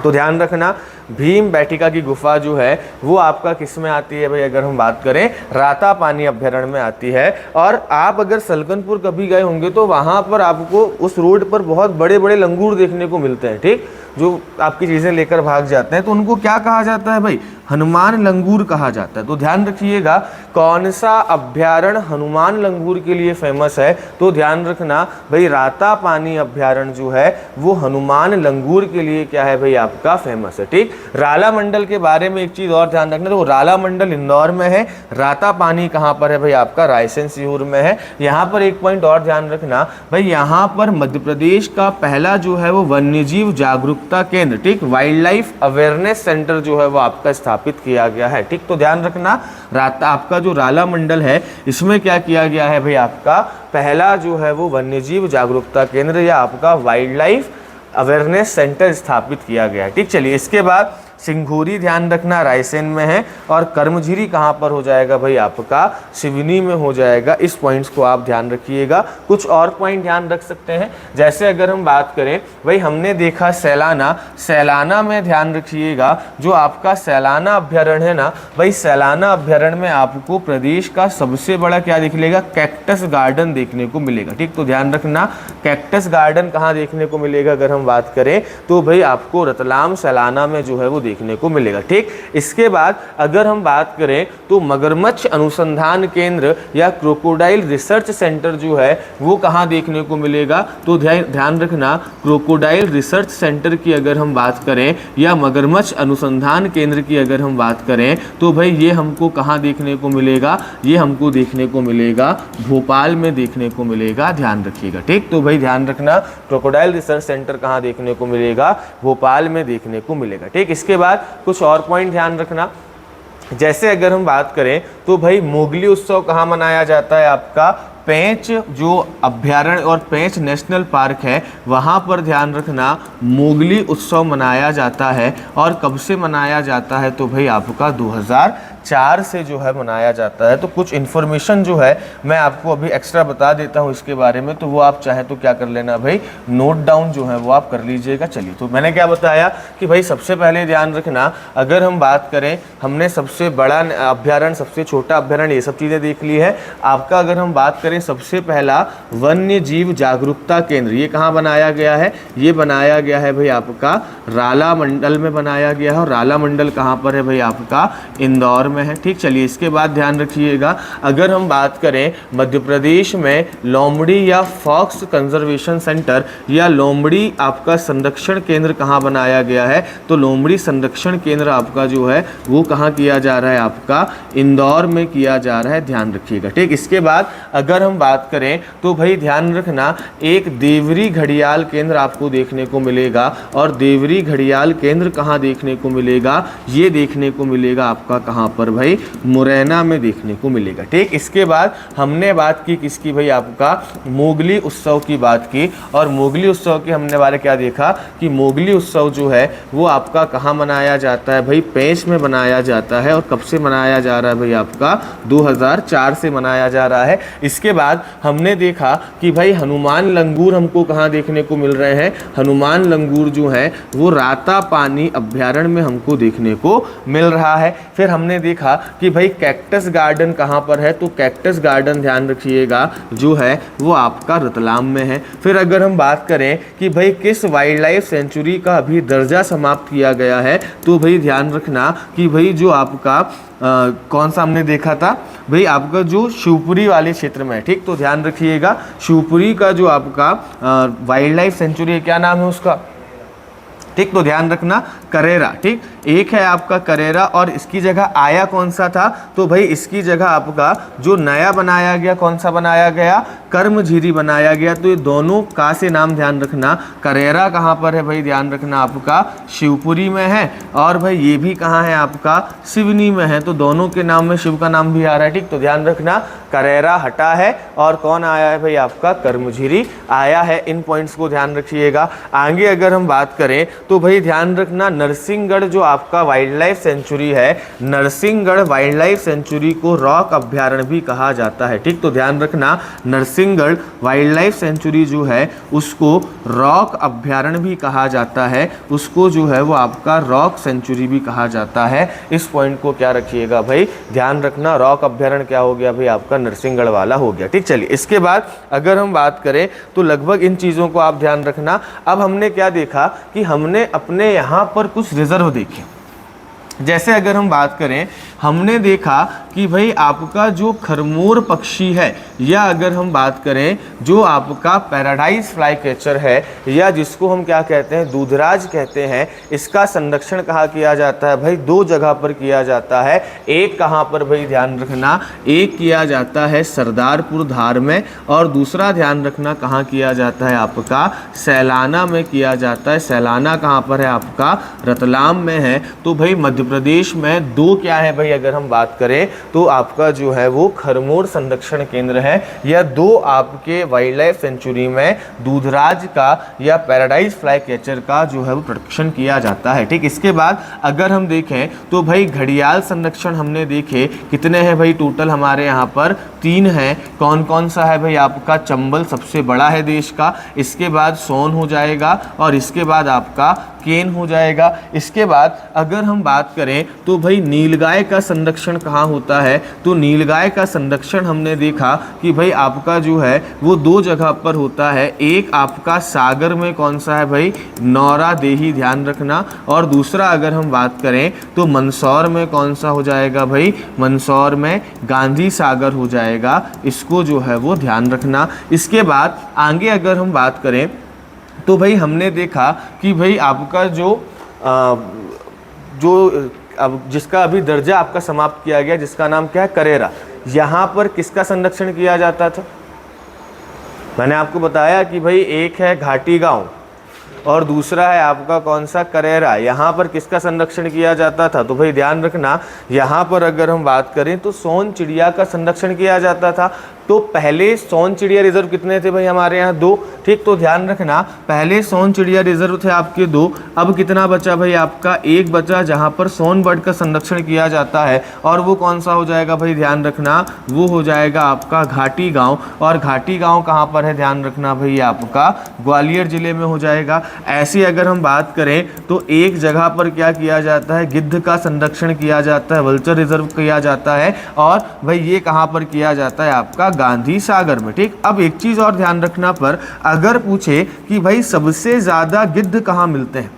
तो ध्यान रखना भीमबेटका की गुफा जो है वो आपका किस में आती है भाई, अगर हम बात करें रातापानी अभ्यारण्य में आती है। और आप अगर सलकनपुर कभी गए होंगे तो वहाँ पर आपको उस रोड पर बहुत बड़े बड़े लंगूर देखने को मिलते हैं। ठीक, जो आपकी चीज़ें लेकर भाग जाते हैं तो उनको क्या कहा जाता है भाई, हनुमान लंगूर कहा जाता है। तो ध्यान रखिएगा कौन सा अभ्यारण्य हनुमान लंगूर के लिए फेमस है, तो ध्यान रखना भाई रातापानी अभ्यारण्य जो है वो हनुमान लंगूर के लिए क्या है भाई आपका फेमस है। ठीक, राला मंडल के बारे में एक चीज़ और ध्यान रखना, तो राला मंडल इंदौर में है, रातापानी कहाँ पर है भाई आपका, रायसेन सीहोर में है। यहाँ पर एक पॉइंट और ध्यान रखना भाई, यहाँ पर मध्य प्रदेश का पहला जो है वो वन्यजीव जागरूकता केंद्र, ठीक, वाइल्ड लाइफ अवेयरनेस सेंटर जो है वो आपका स्थापित किया गया है। ठीक, तो ध्यान रखना आपका जो राला मंडल है इसमें क्या किया गया है भाई, आपका पहला जो है वो वन्यजीव जागरूकता केंद्र या आपका वाइल्ड लाइफ अवेयरनेस सेंटर स्थापित किया गया है। ठीक, चलिए इसके बाद सिंघोरी ध्यान रखना रायसेन में है, और कर्मझिरी कहाँ पर हो जाएगा भाई आपका, सिवनी में हो जाएगा। इस पॉइंट्स को आप ध्यान रखिएगा। कुछ और पॉइंट ध्यान रख सकते हैं, जैसे अगर हम बात करें भाई हमने देखा सैलाना, सैलाना में ध्यान रखिएगा जो आपका सैलाना अभ्यारण्य है ना भाई, सैलाना अभ्यारण्य में आपको प्रदेश का सबसे बड़ा क्या देख लेगा, कैक्टस गार्डन देखने को मिलेगा। ठीक, तो ध्यान रखना कैक्टस गार्डन कहाँ देखने को मिलेगा, अगर हम बात करें तो भाई आपको रतलाम सैलाना में जो है वो देखने को मिलेगा। ठीक, इसके बाद अगर हम बात करें तो मगरमच्छ अनुसंधान केंद्र या क्रोकोडाइल रिसर्च सेंटर जो है वो कहाँ देखने को मिलेगा, तो ध्यान रखना क्रोकोडाइल रिसर्च सेंटर की अगर हम बात करें या मगरमच्छ अनुसंधान केंद्र की अगर हम बात करें तो भाई ये हमको कहाँ देखने को मिलेगा, ये हमको देखने को मिलेगा भोपाल में देखने को मिलेगा, ध्यान रखिएगा। ठीक, तो भाई ध्यान रखना क्रोकोडाइल रिसर्च सेंटर कहाँ देखने को मिलेगा, भोपाल में देखने को मिलेगा। ठीक, इसके बाद कुछ और पॉइंट ध्यान रखना, जैसे अगर हम बात करें तो भाई मोगली उत्सव कहाँ मनाया जाता है, आपका पेंच जो अभ्यारण्य और पेंच नेशनल पार्क है वहाँ पर ध्यान रखना मोगली उत्सव मनाया जाता है। और कब से मनाया जाता है, तो भाई आपका 2004 से जो है मनाया जाता है। तो कुछ इन्फॉर्मेशन जो है मैं आपको अभी एक्स्ट्रा बता देता हूँ इसके बारे में, तो वो आप चाहे तो क्या कर लेना भाई, नोट डाउन जो है वो आप कर लीजिएगा। चलिए, तो मैंने क्या बताया कि भाई सबसे पहले ध्यान रखना अगर हम बात करें, हमने सबसे बड़ा अभ्यारण्य, सबसे छोटा अभ्यारण्य, ये सब चीज़ें देख ली है। आपका अगर हम बात करें सबसे पहला वन्य जीव जागरूकता केंद्र, ये कहाँ बनाया गया है, ये बनाया गया है भाई आपका राला मंडल में बनाया गया है। और राला मंडल कहाँ पर है भाई आपका, इंदौर में है। ठीक, चलिए इसके बाद ध्यान रखिएगा अगर हम बात करें मध्य प्रदेश में लोमड़ी या फॉक्स कंजर्वेशन सेंटर या लोमड़ी आपका संरक्षण केंद्र कहाँ बनाया गया है, तो लोमड़ी संरक्षण केंद्र आपका जो है वो कहाँ किया जा रहा है, आपका इंदौर में किया जा रहा है, ध्यान रखिएगा। ठीक, इसके बाद अगर हम बात करें तो भाई ध्यान रखना एक देवरी घड़ियाल केंद्र आपको देखने को मिलेगा। और देवरी घड़ियाल केंद्र कहाँ देखने को मिलेगा, ये देखने को मिलेगा आपका कहाँ पर भाई, मुरैना में देखने को मिलेगा। ठीक, इसके बाद हमने बात की किसकी भाई, आपका मोगली उत्सव की बात की। और मोगली उत्सव के हमने बारे क्या देखा कि मोगली उत्सव जो है वो आपका कहाँ मनाया जाता है भाई, पेंच में मनाया जाता है। और कब से मनाया जा रहा है भाई, आपका 2004 से मनाया जा रहा है। इसके बाद हमने देखा कि भाई हनुमान लंगूर हमको कहाँ देखने को मिल रहे हैं, हनुमान लंगूर जो है वो रातापानी अभ्यारण्य में हमको देखने को मिल रहा है। फिर हमने देखा कि भाई कैक्टस गार्डन कहाँ पर है, तो कैक्टस गार्डन ध्यान रखिएगा जो है वो आपका रतलाम में है। फिर अगर हम बात करें कि भाई किस वाइल्ड लाइफ सेंचुरी का अभी दर्जा समाप्त किया गया है, तो भाई ध्यान रखना कि भाई जो आपका कौन सा हमने देखा था भाई, आपका जो शिवपुरी वाले क्षेत्र में है। ठीक, तो ध्यान रखिएगा शिवपुरी का जो आपका वाइल्ड लाइफ सेंचुरी है, क्या नाम है उसका, ठीक, तो ध्यान रखना करेरा। ठीक, एक है आपका करेरा और इसकी जगह आया कौन सा था, तो भाई इसकी जगह आपका जो नया बनाया गया कौन सा बनाया गया, कर्मझिरी बनाया गया। तो ये दोनों का से नाम ध्यान रखना, करेरा कहाँ पर है भाई, ध्यान रखना आपका शिवपुरी में है, और भाई ये भी कहाँ है आपका सिवनी में है। तो दोनों के नाम में शिव का नाम भी आ रहा है, ठीक। तो ध्यान रखना करेरा हटा है और कौन आया है भाई, आपका कर्मझिरी आया है। इन पॉइंट्स को ध्यान रखिएगा। आगे अगर हम बात करें तो भाई ध्यान रखना नरसिंहगढ़ जो आपका वाइल्ड लाइफ सेंचुरी है, नरसिंहगढ़ वाइल्ड लाइफ सेंचुरी को रॉक अभ्यारण्य भी कहा जाता है, ठीक। तो ध्यान रखना नरसिंहगढ़ वाइल्ड लाइफ सेंचुरी जो है उसको रॉक अभ्यारण्य भी कहा जाता है, उसको जो है वो आपका रॉक सेंचुरी भी कहा जाता है। इस पॉइंट को क्या रखिएगा भाई, ध्यान रखना। रॉक अभ्यारण्य क्या हो गया भाई, आपका नरसिंहगढ़ वाला हो गया, ठीक। चलिए इसके बाद अगर हम बात करें तो लगभग इन चीज़ों को आप ध्यान रखना। अब हमने क्या देखा कि हमने अपने यहाँ पर कुछ रिजर्व देखे। जैसे अगर हम बात करें, हमने देखा कि भाई आपका जो खरमोर पक्षी है, या अगर हम बात करें जो आपका पैराडाइज फ्लाई कैचर है, या जिसको हम क्या कहते हैं दूधराज कहते हैं, इसका संरक्षण कहाँ किया जाता है भाई, दो जगह पर किया जाता है। एक कहाँ पर भाई ध्यान रखना, एक किया जाता है सरदारपुर धार में, और दूसरा ध्यान रखना कहाँ किया जाता है आपका सैलाना में किया जाता है। सैलाना कहाँ पर है आपका रतलाम में है। तो भाई मध्य प्रदेश में दो क्या है भाई, अगर हम बात करें तो आपका जो है वो खरमोर संरक्षण केंद्र है, या दो आपके वाइल्ड लाइफ सेंचुरी में दूधराज का या पैराडाइज फ्लाई कैचर का जो है वो प्रोटेक्शन किया जाता है, ठीक। इसके बाद अगर हम देखें तो भाई घड़ियाल संरक्षण हमने देखे कितने हैं भाई, टोटल हमारे यहाँ पर 3 हैं। कौन कौन सा है भाई, आपका चंबल सबसे बड़ा है देश का, इसके बाद सोन हो जाएगा, और इसके बाद आपका केन हो जाएगा। इसके बाद अगर हम बात करें तो भाई नीलगाय का संरक्षण कहाँ होता है, तो नीलगाय का संरक्षण हमने देखा कि भाई आपका जो है वो दो जगह पर होता है। एक आपका सागर में कौन सा है भाई, नौरा देही, ध्यान रखना, और दूसरा अगर हम बात करें तो मंदसौर में कौन सा हो जाएगा भाई, मंदसौर में गांधी सागर हो जाएगा। इसको जो है वो ध्यान रखना। इसके बाद आगे अगर हम बात करें तो भाई हमने देखा कि भाई आपका अब जिसका अभी दर्जा आपका समाप्त किया गया, जिसका नाम क्या है करेरा, यहाँ पर किसका संरक्षण किया जाता था, मैंने आपको बताया कि भाई एक है घाटी गांव और दूसरा है आपका कौन सा करेरा। यहाँ पर किसका संरक्षण किया जाता था, तो भाई ध्यान रखना यहाँ पर अगर हम बात करें तो सोन चिड़िया का संरक्षण किया जाता था। तो पहले सोन चिड़िया रिजर्व कितने थे भाई, हमारे यहाँ 2, ठीक। तो ध्यान रखना पहले सोन चिड़िया रिजर्व थे आपके 2, अब कितना बचा भाई, आपका 1 बचा, जहाँ पर सोन बर्ड का संरक्षण किया जाता है, और वो कौन सा हो जाएगा भाई, ध्यान रखना वो हो जाएगा आपका घाटी गाँव। और घाटी गाँव कहाँ पर है, ध्यान रखना भाई आपका ग्वालियर जिले में हो जाएगा। ऐसी अगर हम बात करें तो एक जगह पर क्या किया जाता है, गिद्ध का संरक्षण किया जाता है, वल्चर रिजर्व किया जाता है, और भाई ये कहाँ पर किया जाता है, आपका गांधी सागर में, ठीक। अब एक चीज और ध्यान रखना, पर अगर पूछे कि भाई सबसे ज्यादा गिद्ध कहाँ मिलते हैं,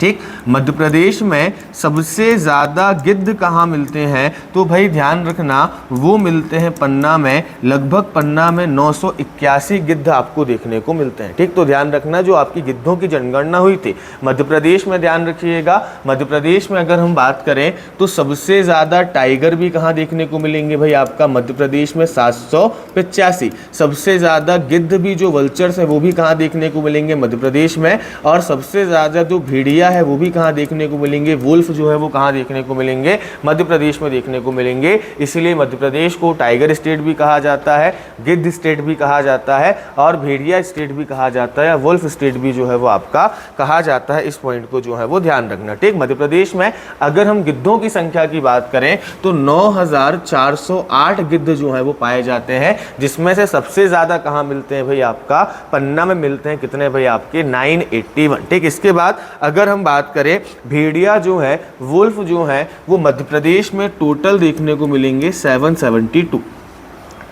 ठीक, मध्य प्रदेश में सबसे ज़्यादा गिद्ध कहाँ मिलते हैं, तो भाई ध्यान रखना वो मिलते हैं पन्ना में। लगभग पन्ना में 981 गिद्ध आपको देखने को मिलते हैं, ठीक। तो ध्यान रखना जो आपकी गिद्धों की जनगणना हुई थी मध्य प्रदेश में, ध्यान रखिएगा मध्य प्रदेश में अगर हम बात करें तो सबसे ज़्यादा टाइगर भी कहाँ देखने को मिलेंगे भाई, आपका मध्य प्रदेश में 785। सबसे ज़्यादा गिद्ध भी जो वल्चर्स है वो भी कहाँ देखने को मिलेंगे, मध्य प्रदेश में। और सबसे ज़्यादा जो भेड़िया है वो भी कहाँ देखने को मिलेंगे, वुल्फ जो है वो कहाँ देखने को मिलेंगे, मध्य प्रदेश में देखने को मिलेंगे। इसलिए मध्य प्रदेश को टाइगर स्टेट भी कहा जाता है, गिद्ध स्टेट भी कहा जाता है, और भेड़िया स्टेट भी कहा जाता है, वुल्फ स्टेट भी जो है वो आपका कहा जाता है। इस पॉइंट को जो है वो ध्यान रखना, ठीक। मध्य प्रदेश में अगर हम गिद्धों की संख्या की बात करें तो 9408 गिद्ध जो है वो पाए जाते हैं, जिसमें से सबसे ज्यादा कहाँ मिलते हैं भाई, आपका पन्ना में मिलते हैं। कितने भाई, आपके 981, ठीक। इसके बाद अगर हम बात करें भेड़िया जो है, वुल्फ जो है वो मध्य प्रदेश में टोटल देखने को मिलेंगे 772,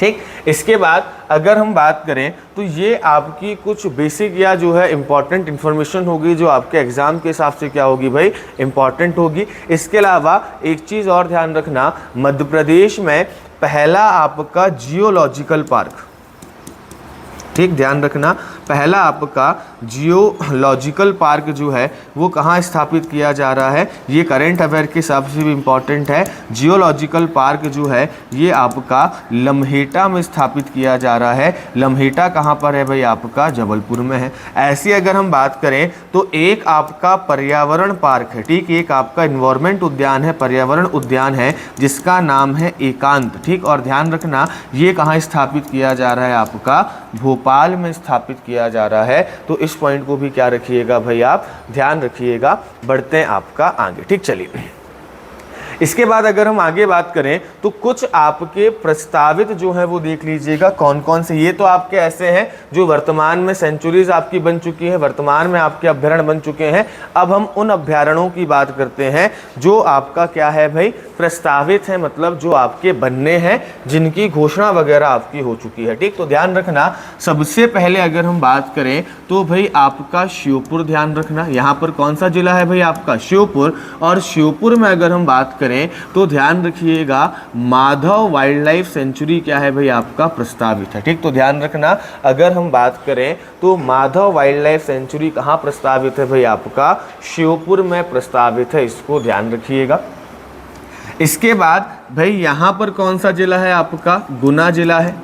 ठीक। इसके बाद अगर हम बात करें तो ये आपकी कुछ बेसिक या जो है इंपॉर्टेंट इन्फॉर्मेशन होगी, जो आपके एग्जाम के हिसाब से क्या होगी भाई, इंपॉर्टेंट होगी। इसके अलावा एक चीज़ और ध्यान रखना, मध्य प्रदेश में पहला आपका जियोलॉजिकल पार्क, ठीक, ध्यान रखना। पहला आपका जियोलॉजिकल पार्क जो है वो कहाँ स्थापित किया जा रहा है, ये करंट अफेयर के हिसाब से भी इम्पॉर्टेंट है। जियोलॉजिकल पार्क जो है ये आपका लम्हेटा में स्थापित किया जा रहा है। लम्हेटा कहाँ पर है भाई, आपका जबलपुर में है। ऐसी अगर हम बात करें तो एक आपका पर्यावरण पार्क है, ठीक, एक आपका इन्वायरमेंट उद्यान है, पर्यावरण उद्यान है जिसका नाम है एकांत, ठीक। और ध्यान रखना ये कहाँ स्थापित किया जा रहा है, आपका भोपाल में स्थापित किया जा रहा है। तो इस पॉइंट को भी क्या रखिएगा भाई, आप ध्यान रखिएगा। बढ़ते हैं आपका आगे, ठीक। चलिए, इसके बाद अगर हम आगे बात करें तो कुछ आपके प्रस्तावित जो है वो देख लीजिएगा कौन कौन से। ये तो आपके ऐसे हैं जो वर्तमान में सेंचुरीज आपकी बन चुकी है, वर्तमान में आपके अभ्यारण्य बन चुके हैं। अब हम उन अभ्यारण्यों की बात करते हैं जो आपका क्या है भाई, प्रस्तावित है, मतलब जो आपके बनने हैं, जिनकी घोषणा वगैरह आपकी हो चुकी है, ठीक। तो ध्यान रखना, सबसे पहले अगर हम बात करें तो भाई आपका श्योपुर, ध्यान रखना यहाँ पर कौन सा जिला है भाई, आपका श्योपुर। और श्योपुर में अगर हम बात करें तो ध्यान रखिएगा माधव वाइल्ड लाइफ सेंचुरी क्या है भाई, आपका प्रस्तावित है, ठीक। तो ध्यान रखना, अगर हम बात करें तो माधव वाइल्ड लाइफ सेंचुरी कहाँ प्रस्तावित है भाई, आपका श्योपुर में प्रस्तावित है, इसको ध्यान रखिएगा। इसके बाद भाई यहाँ पर कौन सा जिला है, आपका गुना जिला है,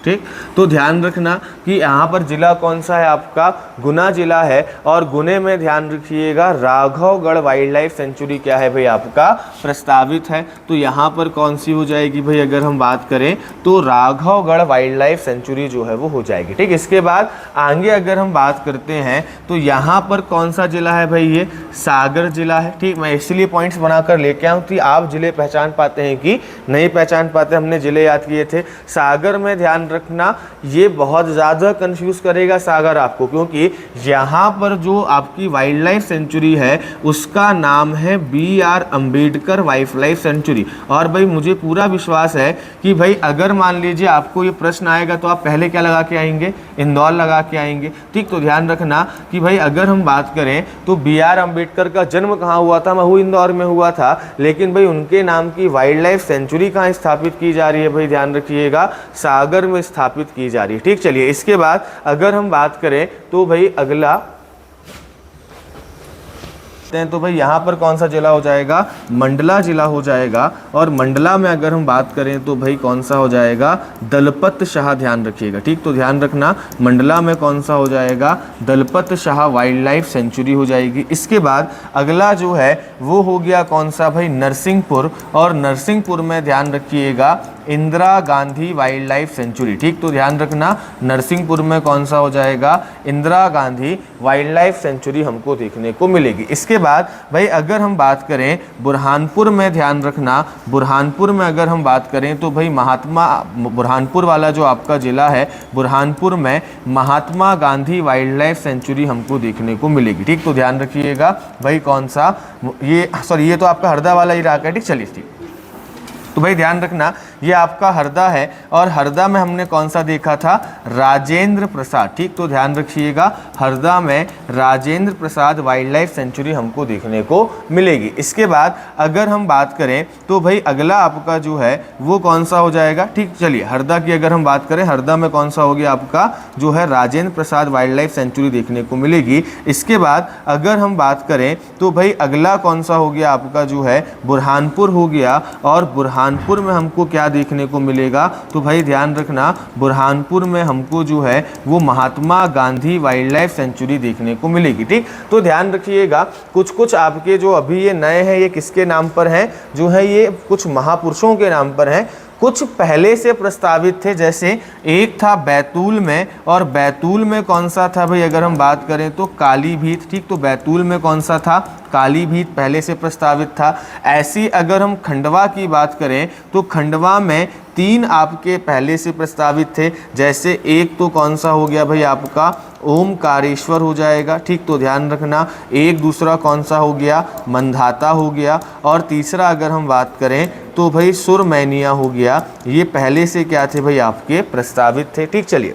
ठीक। तो ध्यान रखना कि यहाँ पर जिला कौन सा है, आपका गुना जिला है। और गुने में ध्यान रखिएगा राघवगढ़ वाइल्ड लाइफ सेंचुरी क्या है भाई, आपका प्रस्तावित है। तो यहाँ पर कौन सी हो जाएगी भाई, अगर हम बात करें तो राघवगढ़ वाइल्ड लाइफ सेंचुरी जो है वो हो जाएगी, ठीक। इसके बाद आगे अगर हम बात करते हैं तो यहाँ पर कौन सा जिला है भाई, ये सागर जिला है, ठीक। मैं इसलिए पॉइंट्स बनाकर लेके आऊँ कि आप जिले पहचान पाते हैं कि नहीं पहचान पाते, हमने जिले याद किए थे। सागर में ध्यान रखना, ये बहुत ज़्यादा कंफ्यूज करेगा सागर आपको, क्योंकि यहाँ पर जो आपकी वाइल्ड लाइफ सेंचुरी है उसका नाम है BR Ambedkar wild life sanctuary. और भाई मुझे पूरा विश्वास है कि भाई अगर मान लीजिए आपको ये प्रश्न आएगा तो आप पहले क्या लगा के आएंगे, इंदौर लगा के आएंगे, ठीक। तो ध्यान रखना कि भाई अगर हम बात करें तो BR अम्बेडकर का जन्म कहाँ हुआ था, महू इंदौर में हुआ था, लेकिन भाई उनके नाम की वाइल्ड लाइफ सेंचुरी कहाँ स्थापित की जा रही है भाई, ध्यान रखिएगा सागर में स्थापित की जा रही है, ठीक। चलिए, इसके बाद अगर हम बात करें तो भाई अगला तो भाई यहाँ पर कौन सा जिला हो जाएगा, मंडला जिला हो जाएगा। और मंडला में अगर हम बात करें तो भाई कौन सा हो जाएगा, दलपत शाह, ध्यान रखिएगा, ठीक। तो ध्यान रखना मंडला में कौन सा हो जाएगा, Dalpat Shah wild life sanctuary हो जाएगी। इसके बाद अगला जो है वो हो गया कौन सा भाई, नरसिंहपुर। और नरसिंहपुर में ध्यान रखिएगा Indira Gandhi wild life sanctuary, ठीक। तो ध्यान रखना नरसिंहपुर में कौन सा हो जाएगा, Indira Gandhi wild life sanctuary हमको देखने को मिलेगी। इसके बाद भाई अगर हम बात करें बुरहानपुर में, ध्यान रखना बुरहानपुर में अगर हम बात करें तो भाई महात्मा, बुरहानपुर वाला जो आपका जिला है, बुरहानपुर में Mahatma Gandhi wild life sanctuary हमको देखने को मिलेगी, ठीक। तो ध्यान रखिएगा भाई कौन सा, ये सॉरी ये तो आपका हरदा वाला इलाका है, ठीक। चलिए, ठीक। तो भाई ध्यान रखना ये आपका हरदा है, और हरदा में हमने कौन सा देखा था, राजेंद्र प्रसाद, ठीक। तो ध्यान रखिएगा हरदा में Rajendra Prasad wild life sanctuary हमको देखने को मिलेगी। इसके बाद अगर हम बात करें तो भाई अगला आपका जो है वो कौन सा हो जाएगा, ठीक। चलिए, हरदा की अगर हम बात करें, हरदा में कौन सा हो गया आपका जो है Rajendra Prasad wild life sanctuary देखने को मिलेगी। इसके बाद अगर हम बात करें तो भाई अगला कौन सा हो गया आपका जो है बुरहानपुर हो गया। और बुरहानपुर में हमको क्या देखने को मिलेगा, तो भाई ध्यान रखना बुरहानपुर में हमको जो है वो Mahatma Gandhi wild life sanctuary देखने को मिलेगी, ठीक। तो ध्यान रखिएगा कुछ कुछ आपके जो अभी ये नए हैं ये किसके नाम पर हैं, जो है ये कुछ महापुरुषों के नाम पर हैं, कुछ पहले से प्रस्तावित थे। जैसे एक था बैतूल में, और बैतूल में कौन सा था भाई अगर हम बात करें तो कालीभीत, ठीक। तो बैतूल में कौन सा था, कालीभीत पहले से प्रस्तावित था। ऐसी अगर हम खंडवा की बात करें तो खंडवा में 3 आपके पहले से प्रस्तावित थे। जैसे एक तो कौन सा हो गया भाई आपका ओमकारेश्वर हो जाएगा, ठीक। तो ध्यान रखना एक दूसरा कौन सा हो गया, मंधाता हो गया। और तीसरा अगर हम बात करें तो भाई सुरमैनिया हो गया। ये पहले से क्या थे भाई आपके प्रस्तावित थे, ठीक। चलिए,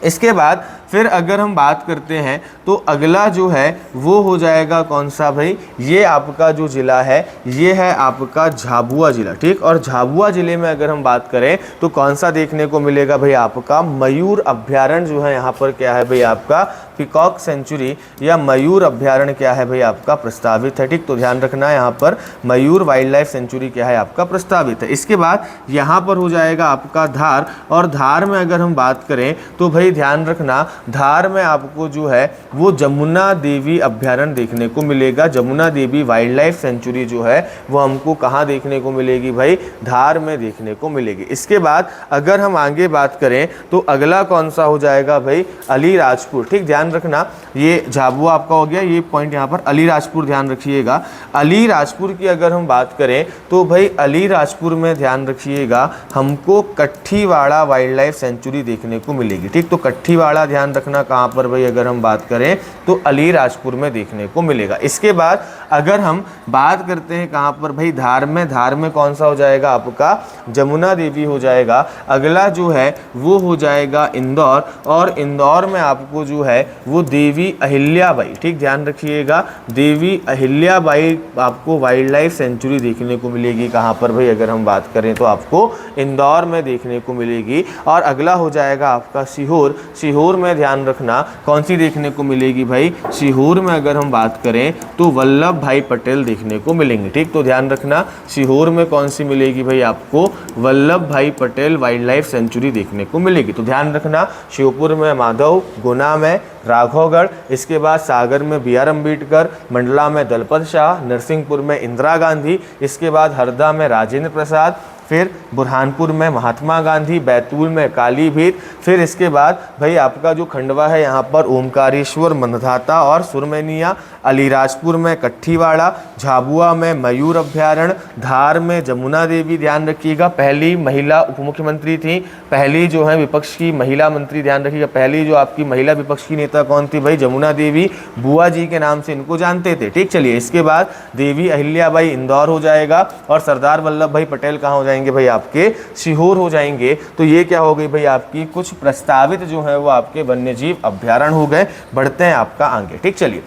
इसके बाद फिर अगर हम बात करते हैं तो अगला जो है वो हो जाएगा कौन सा भाई, ये आपका जो ज़िला है ये है आपका झाबुआ ज़िला, ठीक। और झाबुआ ज़िले में अगर हम बात करें तो कौन सा देखने को मिलेगा भाई, आपका मयूर अभ्यारण्य जो है यहाँ पर क्या है भाई, आपका पिकॉक सेंचुरी या मयूर अभ्यारण्य क्या है भाई आपका प्रस्तावित है, ठीक। तो ध्यान रखना यहाँ पर मयूर वाइल्ड लाइफ सेंचुरी क्या है आपका प्रस्तावित है। इसके बाद यहाँ पर हो जाएगा आपका धार, और धार में अगर हम बात करें तो भाई ध्यान रखना धार में आपको जो है वो जमुना देवी अभ्यारण्य देखने को मिलेगा। जमुना देवी वाइल्ड लाइफ सेंचुरी जो है वो हमको कहाँ देखने को मिलेगी भाई, धार में देखने को मिलेगी। इसके बाद अगर हम आगे बात करें तो अगला कौन सा हो जाएगा भाई, अलीराजपुर, ठीक। ध्यान रखना ये झाबुआ आपका हो गया, ये पॉइंट यहाँ पर अलीराजपुर ध्यान रखिएगा। अलीराजपुर की अगर हम बात करें तो भाई अलीराजपुर में ध्यान रखिएगा हमको कट्ठीवाड़ा वाइल्ड लाइफ सेंचुरी देखने को मिलेगी, ठीक। तो कट्ठीवाड़ा ध्यान रखना कहाँ पर भाई, अगर हम बात करें तो अलीराजपुर में देखने को मिलेगा। इसके बाद अगर हम बात करते हैं कहाँ पर भाई, धार में, धार में कौन सा हो जाएगा आपका जमुना देवी हो जाएगा। अगला जो है वो हो जाएगा इंदौर, और इंदौर में आपको जो है वो देवी अहिल्याबाई, ठीक। ध्यान रखिएगा देवी अहिल्याबाई आपको वाइल्ड लाइफ सेंचुरी देखने को मिलेगी कहाँ पर भाई, अगर हम बात करें तो आपको इंदौर में देखने को मिलेगी। और अगला हो जाएगा आपका सीहोर, सीहोर में ध्यान रखना कौन सी देखने को मिलेगी भाई, सीहोर में अगर हम बात करें तो वल्लभ भाई पटेल देखने को मिलेंगे, ठीक। तो ध्यान रखना सीहोर में कौन सी मिलेगी भाई आपको, वल्लभ भाई पटेल वाइल्ड लाइफ सेंचुरी देखने को मिलेगी। तो ध्यान रखना श्योपुर में माधव, गुना में राघवगढ़, इसके बाद सागर में बी आर अम्बेडकर, मंडला में दलपत शाह, नरसिंहपुर में इंदिरा गांधी, इसके बाद हरदा में राजेंद्र प्रसाद, फिर बुरहानपुर में महात्मा गांधी, बैतूल में काली भीत, फिर इसके बाद भाई आपका जो खंडवा है यहाँ पर ओमकारेश्वर, मनधाता और सुरमैनिया, अलीराजपुर में कट्ठीवाड़ा, झाबुआ में मयूर अभ्यारण्य, धार में जमुना देवी। ध्यान रखिएगा पहली महिला उप मुख्यमंत्री थी, पहली जो है विपक्ष की महिला मंत्री, ध्यान रखिएगा पहली जो आपकी महिला विपक्ष की नेता कौन थी भाई, जमुना देवी, बुआ जी के नाम से इनको जानते थे, ठीक। चलिए इसके बाद देवी अहिल्याबाई इंदौर हो जाएगा, और सरदार वल्लभ भाई पटेल कहाँ हो जाएंगे भाई आपके सीहोर हो जाएंगे। तो ये क्या हो गई भाई आपकी कुछ प्रस्तावित जो है वो आपके वन्य जीव अभ्यारण्य हो गए। बढ़ते हैं आपका आगे, ठीक। चलिए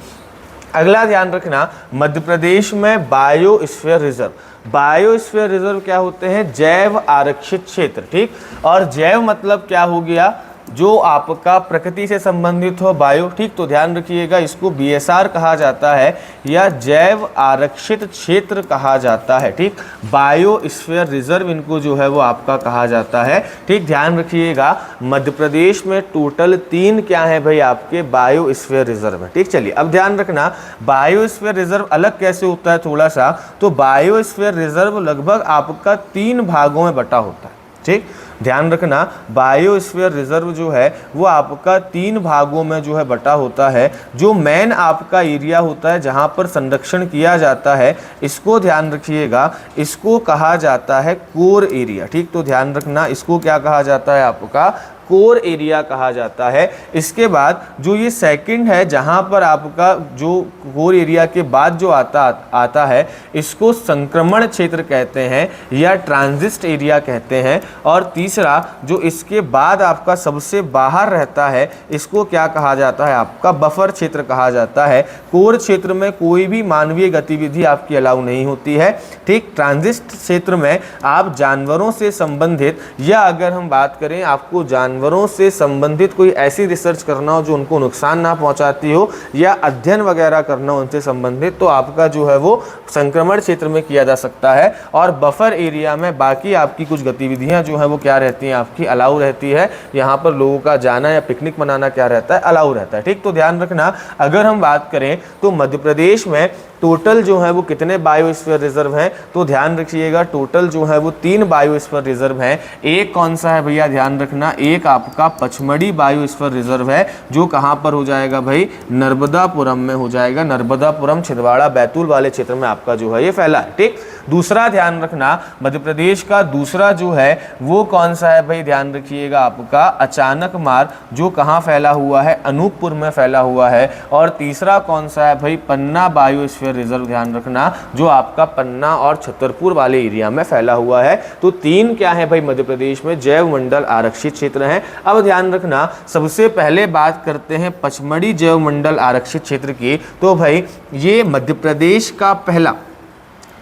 अगला ध्यान रखना मध्य प्रदेश में बायोस्फीयर रिजर्व, बायोस्फीयर रिजर्व क्या होते हैं, जैव आरक्षित क्षेत्र, ठीक। और जैव मतलब क्या हो गया, जो आपका प्रकृति से संबंधित हो, बायो, ठीक। तो ध्यान रखिएगा इसको बीएसआर कहा जाता है या जैव आरक्षित क्षेत्र कहा जाता है, ठीक। बायोस्फीयर रिजर्व इनको जो है वो आपका कहा जाता है, ठीक। ध्यान रखिएगा मध्य प्रदेश में टोटल 3 क्या है भाई आपके बायोस्फीयर रिजर्व है, ठीक। चलिए अब ध्यान रखना बायोस्फीयर रिजर्व अलग कैसे होता है थोड़ा सा, तो बायोस्फीयर रिजर्व लगभग आपका 3 भागों में बटा होता है, ठीक। ध्यान रखना बायोस्फीयर रिजर्व जो है वो आपका 3 भागों में जो है बटा होता है। जो मेन आपका एरिया होता है जहां पर संरक्षण किया जाता है, इसको ध्यान रखिएगा, इसको कहा जाता है कोर एरिया, ठीक। तो ध्यान रखना इसको क्या कहा जाता है आपका कोर एरिया कहा जाता है। इसके बाद जो ये सेकंड है जहां पर आपका जो कोर एरिया के बाद जो आता है इसको संक्रमण क्षेत्र कहते हैं या ट्रांजिट एरिया कहते हैं। और तीसरा जो इसके बाद आपका सबसे बाहर रहता है इसको क्या कहा जाता है, आपका बफर क्षेत्र कहा जाता है। कोर क्षेत्र में कोई भी मानवीय गतिविधि आपकी अलाउ नहीं होती है, ठीक। ट्रांजिट क्षेत्र में आप जानवरों से संबंधित या अगर हम बात करें आपको जानवरों से संबंधित कोई ऐसी रिसर्च करना हो जो उनको नुकसान ना पहुंचाती हो या अध्ययन वगैरह करना हो उनसे संबंधित, तो आपका जो है वो संक्रमण क्षेत्र में किया जा सकता है। और बफर एरिया में बाकी आपकी कुछ गतिविधियां जो है वो क्या रहती हैं, आपकी अलाउ रहती है। यहाँ पर लोगों का जाना या पिकनिक मनाना क्या रहता है, अलाउ रहता है, ठीक। तो ध्यान रखना अगर हम बात करें तो मध्य प्रदेश में टोटल जो है वो कितने बायोस्फीयर रिजर्व हैं, तो ध्यान रखिएगा टोटल जो है वो 3 बायोस्फीयर रिजर्व हैं। एक कौन सा है भैया, ध्यान रखना, एक आपका पचमढ़ी बायोस्फीयर रिजर्व है जो कहाँ पर हो जाएगा भाई, नर्मदापुरम में हो जाएगा। नर्मदापुरम, छिंदवाड़ा, बैतूल वाले क्षेत्र में आपका जो है ये फैला है, ठीक। दूसरा ध्यान रखना मध्य प्रदेश का दूसरा जो है वो कौन सा है भाई, ध्यान रखिएगा आपका अचानक मार जो कहाँ फैला हुआ है, अनूपपुर में फैला हुआ है। और तीसरा कौन सा है भाई, पन्ना बायोस्फीयर बायोस्फीयर रिजर्व ध्यान रखना जो आपका पन्ना और छतरपुर वाले एरिया में फैला हुआ है। तो 3 क्या है भाई मध्य प्रदेश में जैव मंडल आरक्षित क्षेत्र हैं। अब ध्यान रखना सबसे पहले बात करते हैं पचमढ़ी जैव मंडल आरक्षित क्षेत्र की। तो भाई ये मध्य प्रदेश का पहला,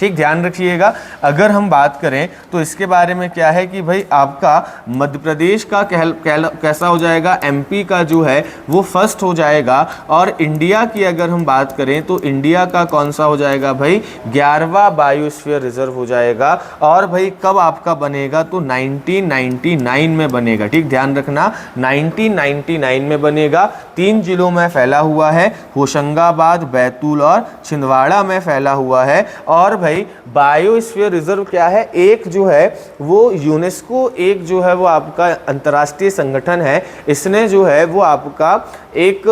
ठीक ध्यान रखिएगा, अगर हम बात करें तो इसके बारे में क्या है कि भाई आपका मध्य प्रदेश का कैसा हो जाएगा, एमपी का जो है वो फर्स्ट हो जाएगा। और इंडिया की अगर हम बात करें तो इंडिया का कौन सा हो जाएगा भाई, 11वां बायोस्फीयर रिजर्व हो जाएगा। और भाई कब आपका बनेगा तो 1999 में बनेगा, ठीक ध्यान रखना 1999 में बनेगा। 3 जिलों में फैला हुआ है, होशंगाबाद, बैतूल और छिंदवाड़ा में फैला हुआ है। और भाई बायोस्फीयर रिजर्व क्या है, एक जो है वो यूनेस्को, एक जो है वो आपका अंतर्राष्ट्रीय संगठन है, इसने जो है वो आपका एक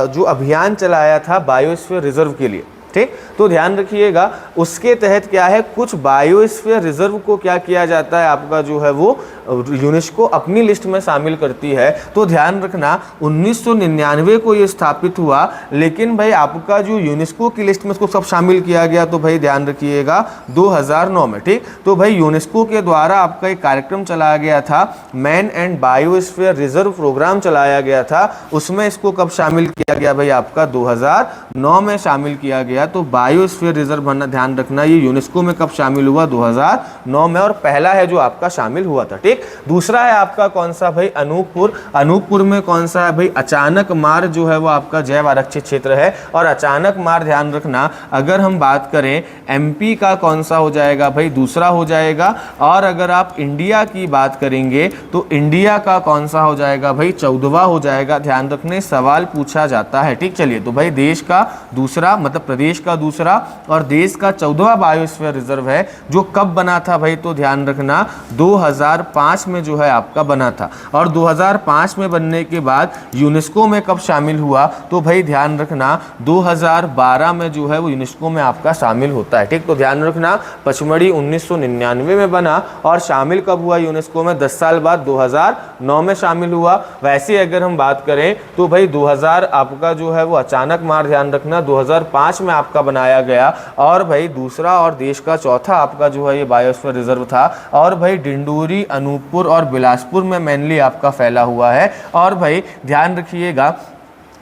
जो अभियान चलाया था बायोस्फीयर रिजर्व के लिए, ठीक। तो ध्यान रखिएगा उसके तहत क्या है, कुछ बायोस्फीयर रिजर्व को क्या किया जाता है, आपका जो है वो यूनेस्को अपनी लिस्ट में शामिल करती है। तो ध्यान रखना 1999 को ये स्थापित हुआ, लेकिन भाई आपका जो यूनेस्को की लिस्ट में इसको सब शामिल किया गया तो भाई ध्यान रखिएगा 2009 में, ठीक। तो भाई यूनेस्को के द्वारा आपका एक कार्यक्रम चलाया गया था, man and biosphere reserve program चलाया गया था, उसमें इसको कब शामिल किया गया भाई, आपका 2009 में शामिल किया गया। तो बायोस्फीयर रिजर्व बनना ध्यान रखना ये यूनेस्को में कब शामिल हुआ, 2009 में, और पहला है जो आपका शामिल हुआ था, ठीक। दूसरा है आपका कौन सा भाई, अनूपपुर। अनूपपुर में कौन सा है भाई, अचानक मार जो है वो आपका जैव आरक्षित क्षेत्र है। और अचानक मार ध्यान रखना अगर हम बात करें एमपी का कौन सा हो जाएगा भाई, दूसरा हो जाएगा। और अगर आप इंडिया की बात करेंगे तो इंडिया का कौन सा हो जाएगा भाई, 14वां हो जाएगा। ध्यान रखने सवाल पूछा जाता है, ठीक। चलिए तो भाई देश का दूसरा, मतलब प्रदेश का दूसरा और देश का 14वां बायोस्फीयर रिजर्व है, जो कब बना था भाई, तो ध्यान रखना 2005 में जो है आपका बना था। और 2005 में बनने के बाद यूनेस्को में कब शामिल हुआ, तो भाई ध्यान रखना 2012 में जो है वो यूनेस्को में आपका शामिल होता है, ठीक। तो ध्यान रखना पचमढ़ी 1999 में बना और शामिल कब हुआ यूनेस्को में, 10 साल बाद 2009 में शामिल हुआ। वैसे अगर हम बात करें तो भाई 2000 आपका जो है वो अचानक मार ध्यान रखना 2005 में आपका बनाया गया। और भाई दूसरा और देश का चौथा आपका जो है ये बायोस्फीयर रिजर्व था। और भाई डिंडोरी, अनूपपुर और बिलासपुर में मेनली आपका फैला हुआ है। और भाई ध्यान रखिएगा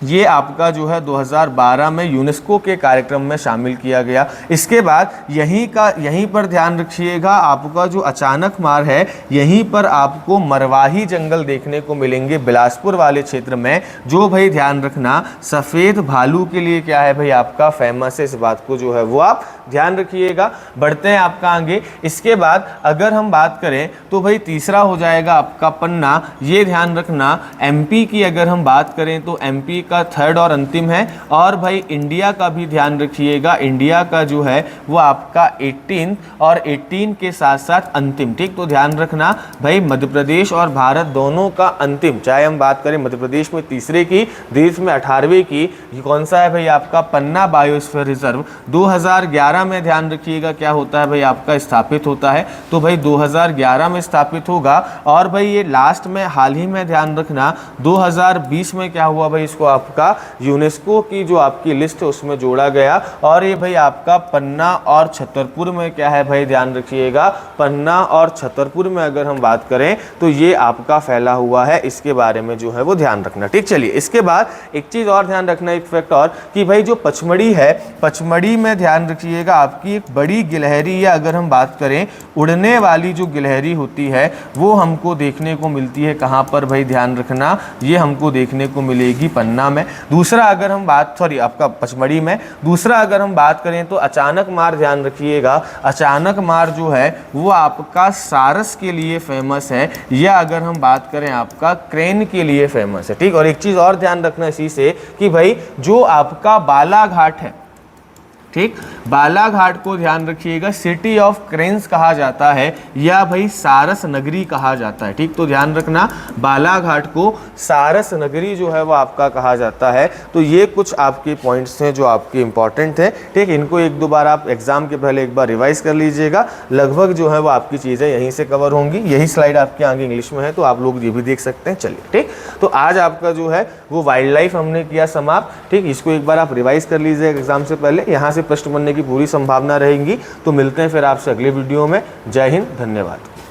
ये आपका जो है 2012 में यूनेस्को के कार्यक्रम में शामिल किया गया। इसके बाद यहीं पर ध्यान रखिएगा आपका जो अचानक मार है, यहीं पर आपको मरवाही जंगल देखने को मिलेंगे बिलासपुर वाले क्षेत्र में, जो भाई ध्यान रखना सफ़ेद भालू के लिए क्या है भाई आपका फेमस है। इस बात को जो है वो आप ध्यान रखिएगा। बढ़ते हैं आपका आगे। इसके बाद अगर हम बात करें तो भाई तीसरा हो जाएगा आपका पन्ना। ये ध्यान रखना एमपी की अगर हम बात करें तो एमपी का थर्ड और अंतिम है। और भाई इंडिया का भी ध्यान रखिएगा, इंडिया का जो है वो आपका 18 और 18 के साथ साथ अंतिम, ठीक। तो ध्यान रखना भाई मध्य प्रदेश और भारत दोनों का अंतिम, चाहे हम बात करें मध्य प्रदेश में तीसरे की, देश में 18वें की, ये कौन सा है भाई आपका पन्ना बायोस्फीयर रिजर्व 2011 में ध्यान रखिएगा क्या होता है भाई आपका स्थापित होता है। तो भाई 2011 में स्थापित होगा। और भाई ये लास्ट में हाल ही में ध्यान रखना 2020 में क्या हुआ भाई, इसको आपका यूनेस्को की जो आपकी लिस्ट है उसमें जोड़ा गया। और ये भाई आपका पन्ना और छतरपुर में क्या है भाई, ध्यान रखिएगा पन्ना और छतरपुर में अगर हम बात करें तो ये आपका फैला हुआ है, इसके बारे में जो है वो ध्यान रखना, ठीक। चलिए इसके बाद एक चीज़ और ध्यान रखना, एक फैक्ट और, कि भाई जो पचमढ़ी है, पचमढ़ी में ध्यान रखिएगा आपकी एक बड़ी गिलहरी, या अगर हम बात करें उड़ने वाली जो गिलहरी होती है वो हमको देखने को मिलती है कहाँ पर भाई, ध्यान रखना ये हमको देखने को मिलेगी पन्ना में। दूसरा अगर हम बात, सॉरी आपका पचमढ़ी में। दूसरा अगर हम बात करें तो अचानक मार, ध्यान रखिएगा अचानक मार जो है वो आपका सारस के लिए फेमस है, या अगर हम बात करें आपका क्रेन के लिए फेमस है, ठीक। और एक चीज़ और ध्यान रखना इसी से कि भाई जो आपका बालाघाट है, ठीक, बालाघाट को ध्यान रखिएगा सिटी ऑफ क्रेन्स कहा जाता है, या भाई सारस नगरी कहा जाता है, ठीक। तो ध्यान रखना बालाघाट को सारस नगरी जो है वो आपका कहा जाता है। तो ये कुछ आपके पॉइंट्स हैं जो आपके इंपॉर्टेंट हैं, ठीक। इनको एक दो बार आप एग्जाम के पहले एक बार रिवाइज कर लीजिएगा, लगभग जो है वो आपकी चीज़ें यहीं से कवर होंगी। यही स्लाइड आपके आगे इंग्लिश में है तो आप लोग ये भी देख सकते हैं। चलिए ठीक, तो आज आपका जो है वो वाइल्ड लाइफ हमने किया समाप्त, ठीक। इसको एक बार आप रिवाइज कर लीजिएगा एग्जाम से पहले। यहाँ से से प्रश्न बनने की पूरी संभावना रहेगी। तो मिलते हैं फिर आपसे अगले वीडियो में। जय हिंद, धन्यवाद।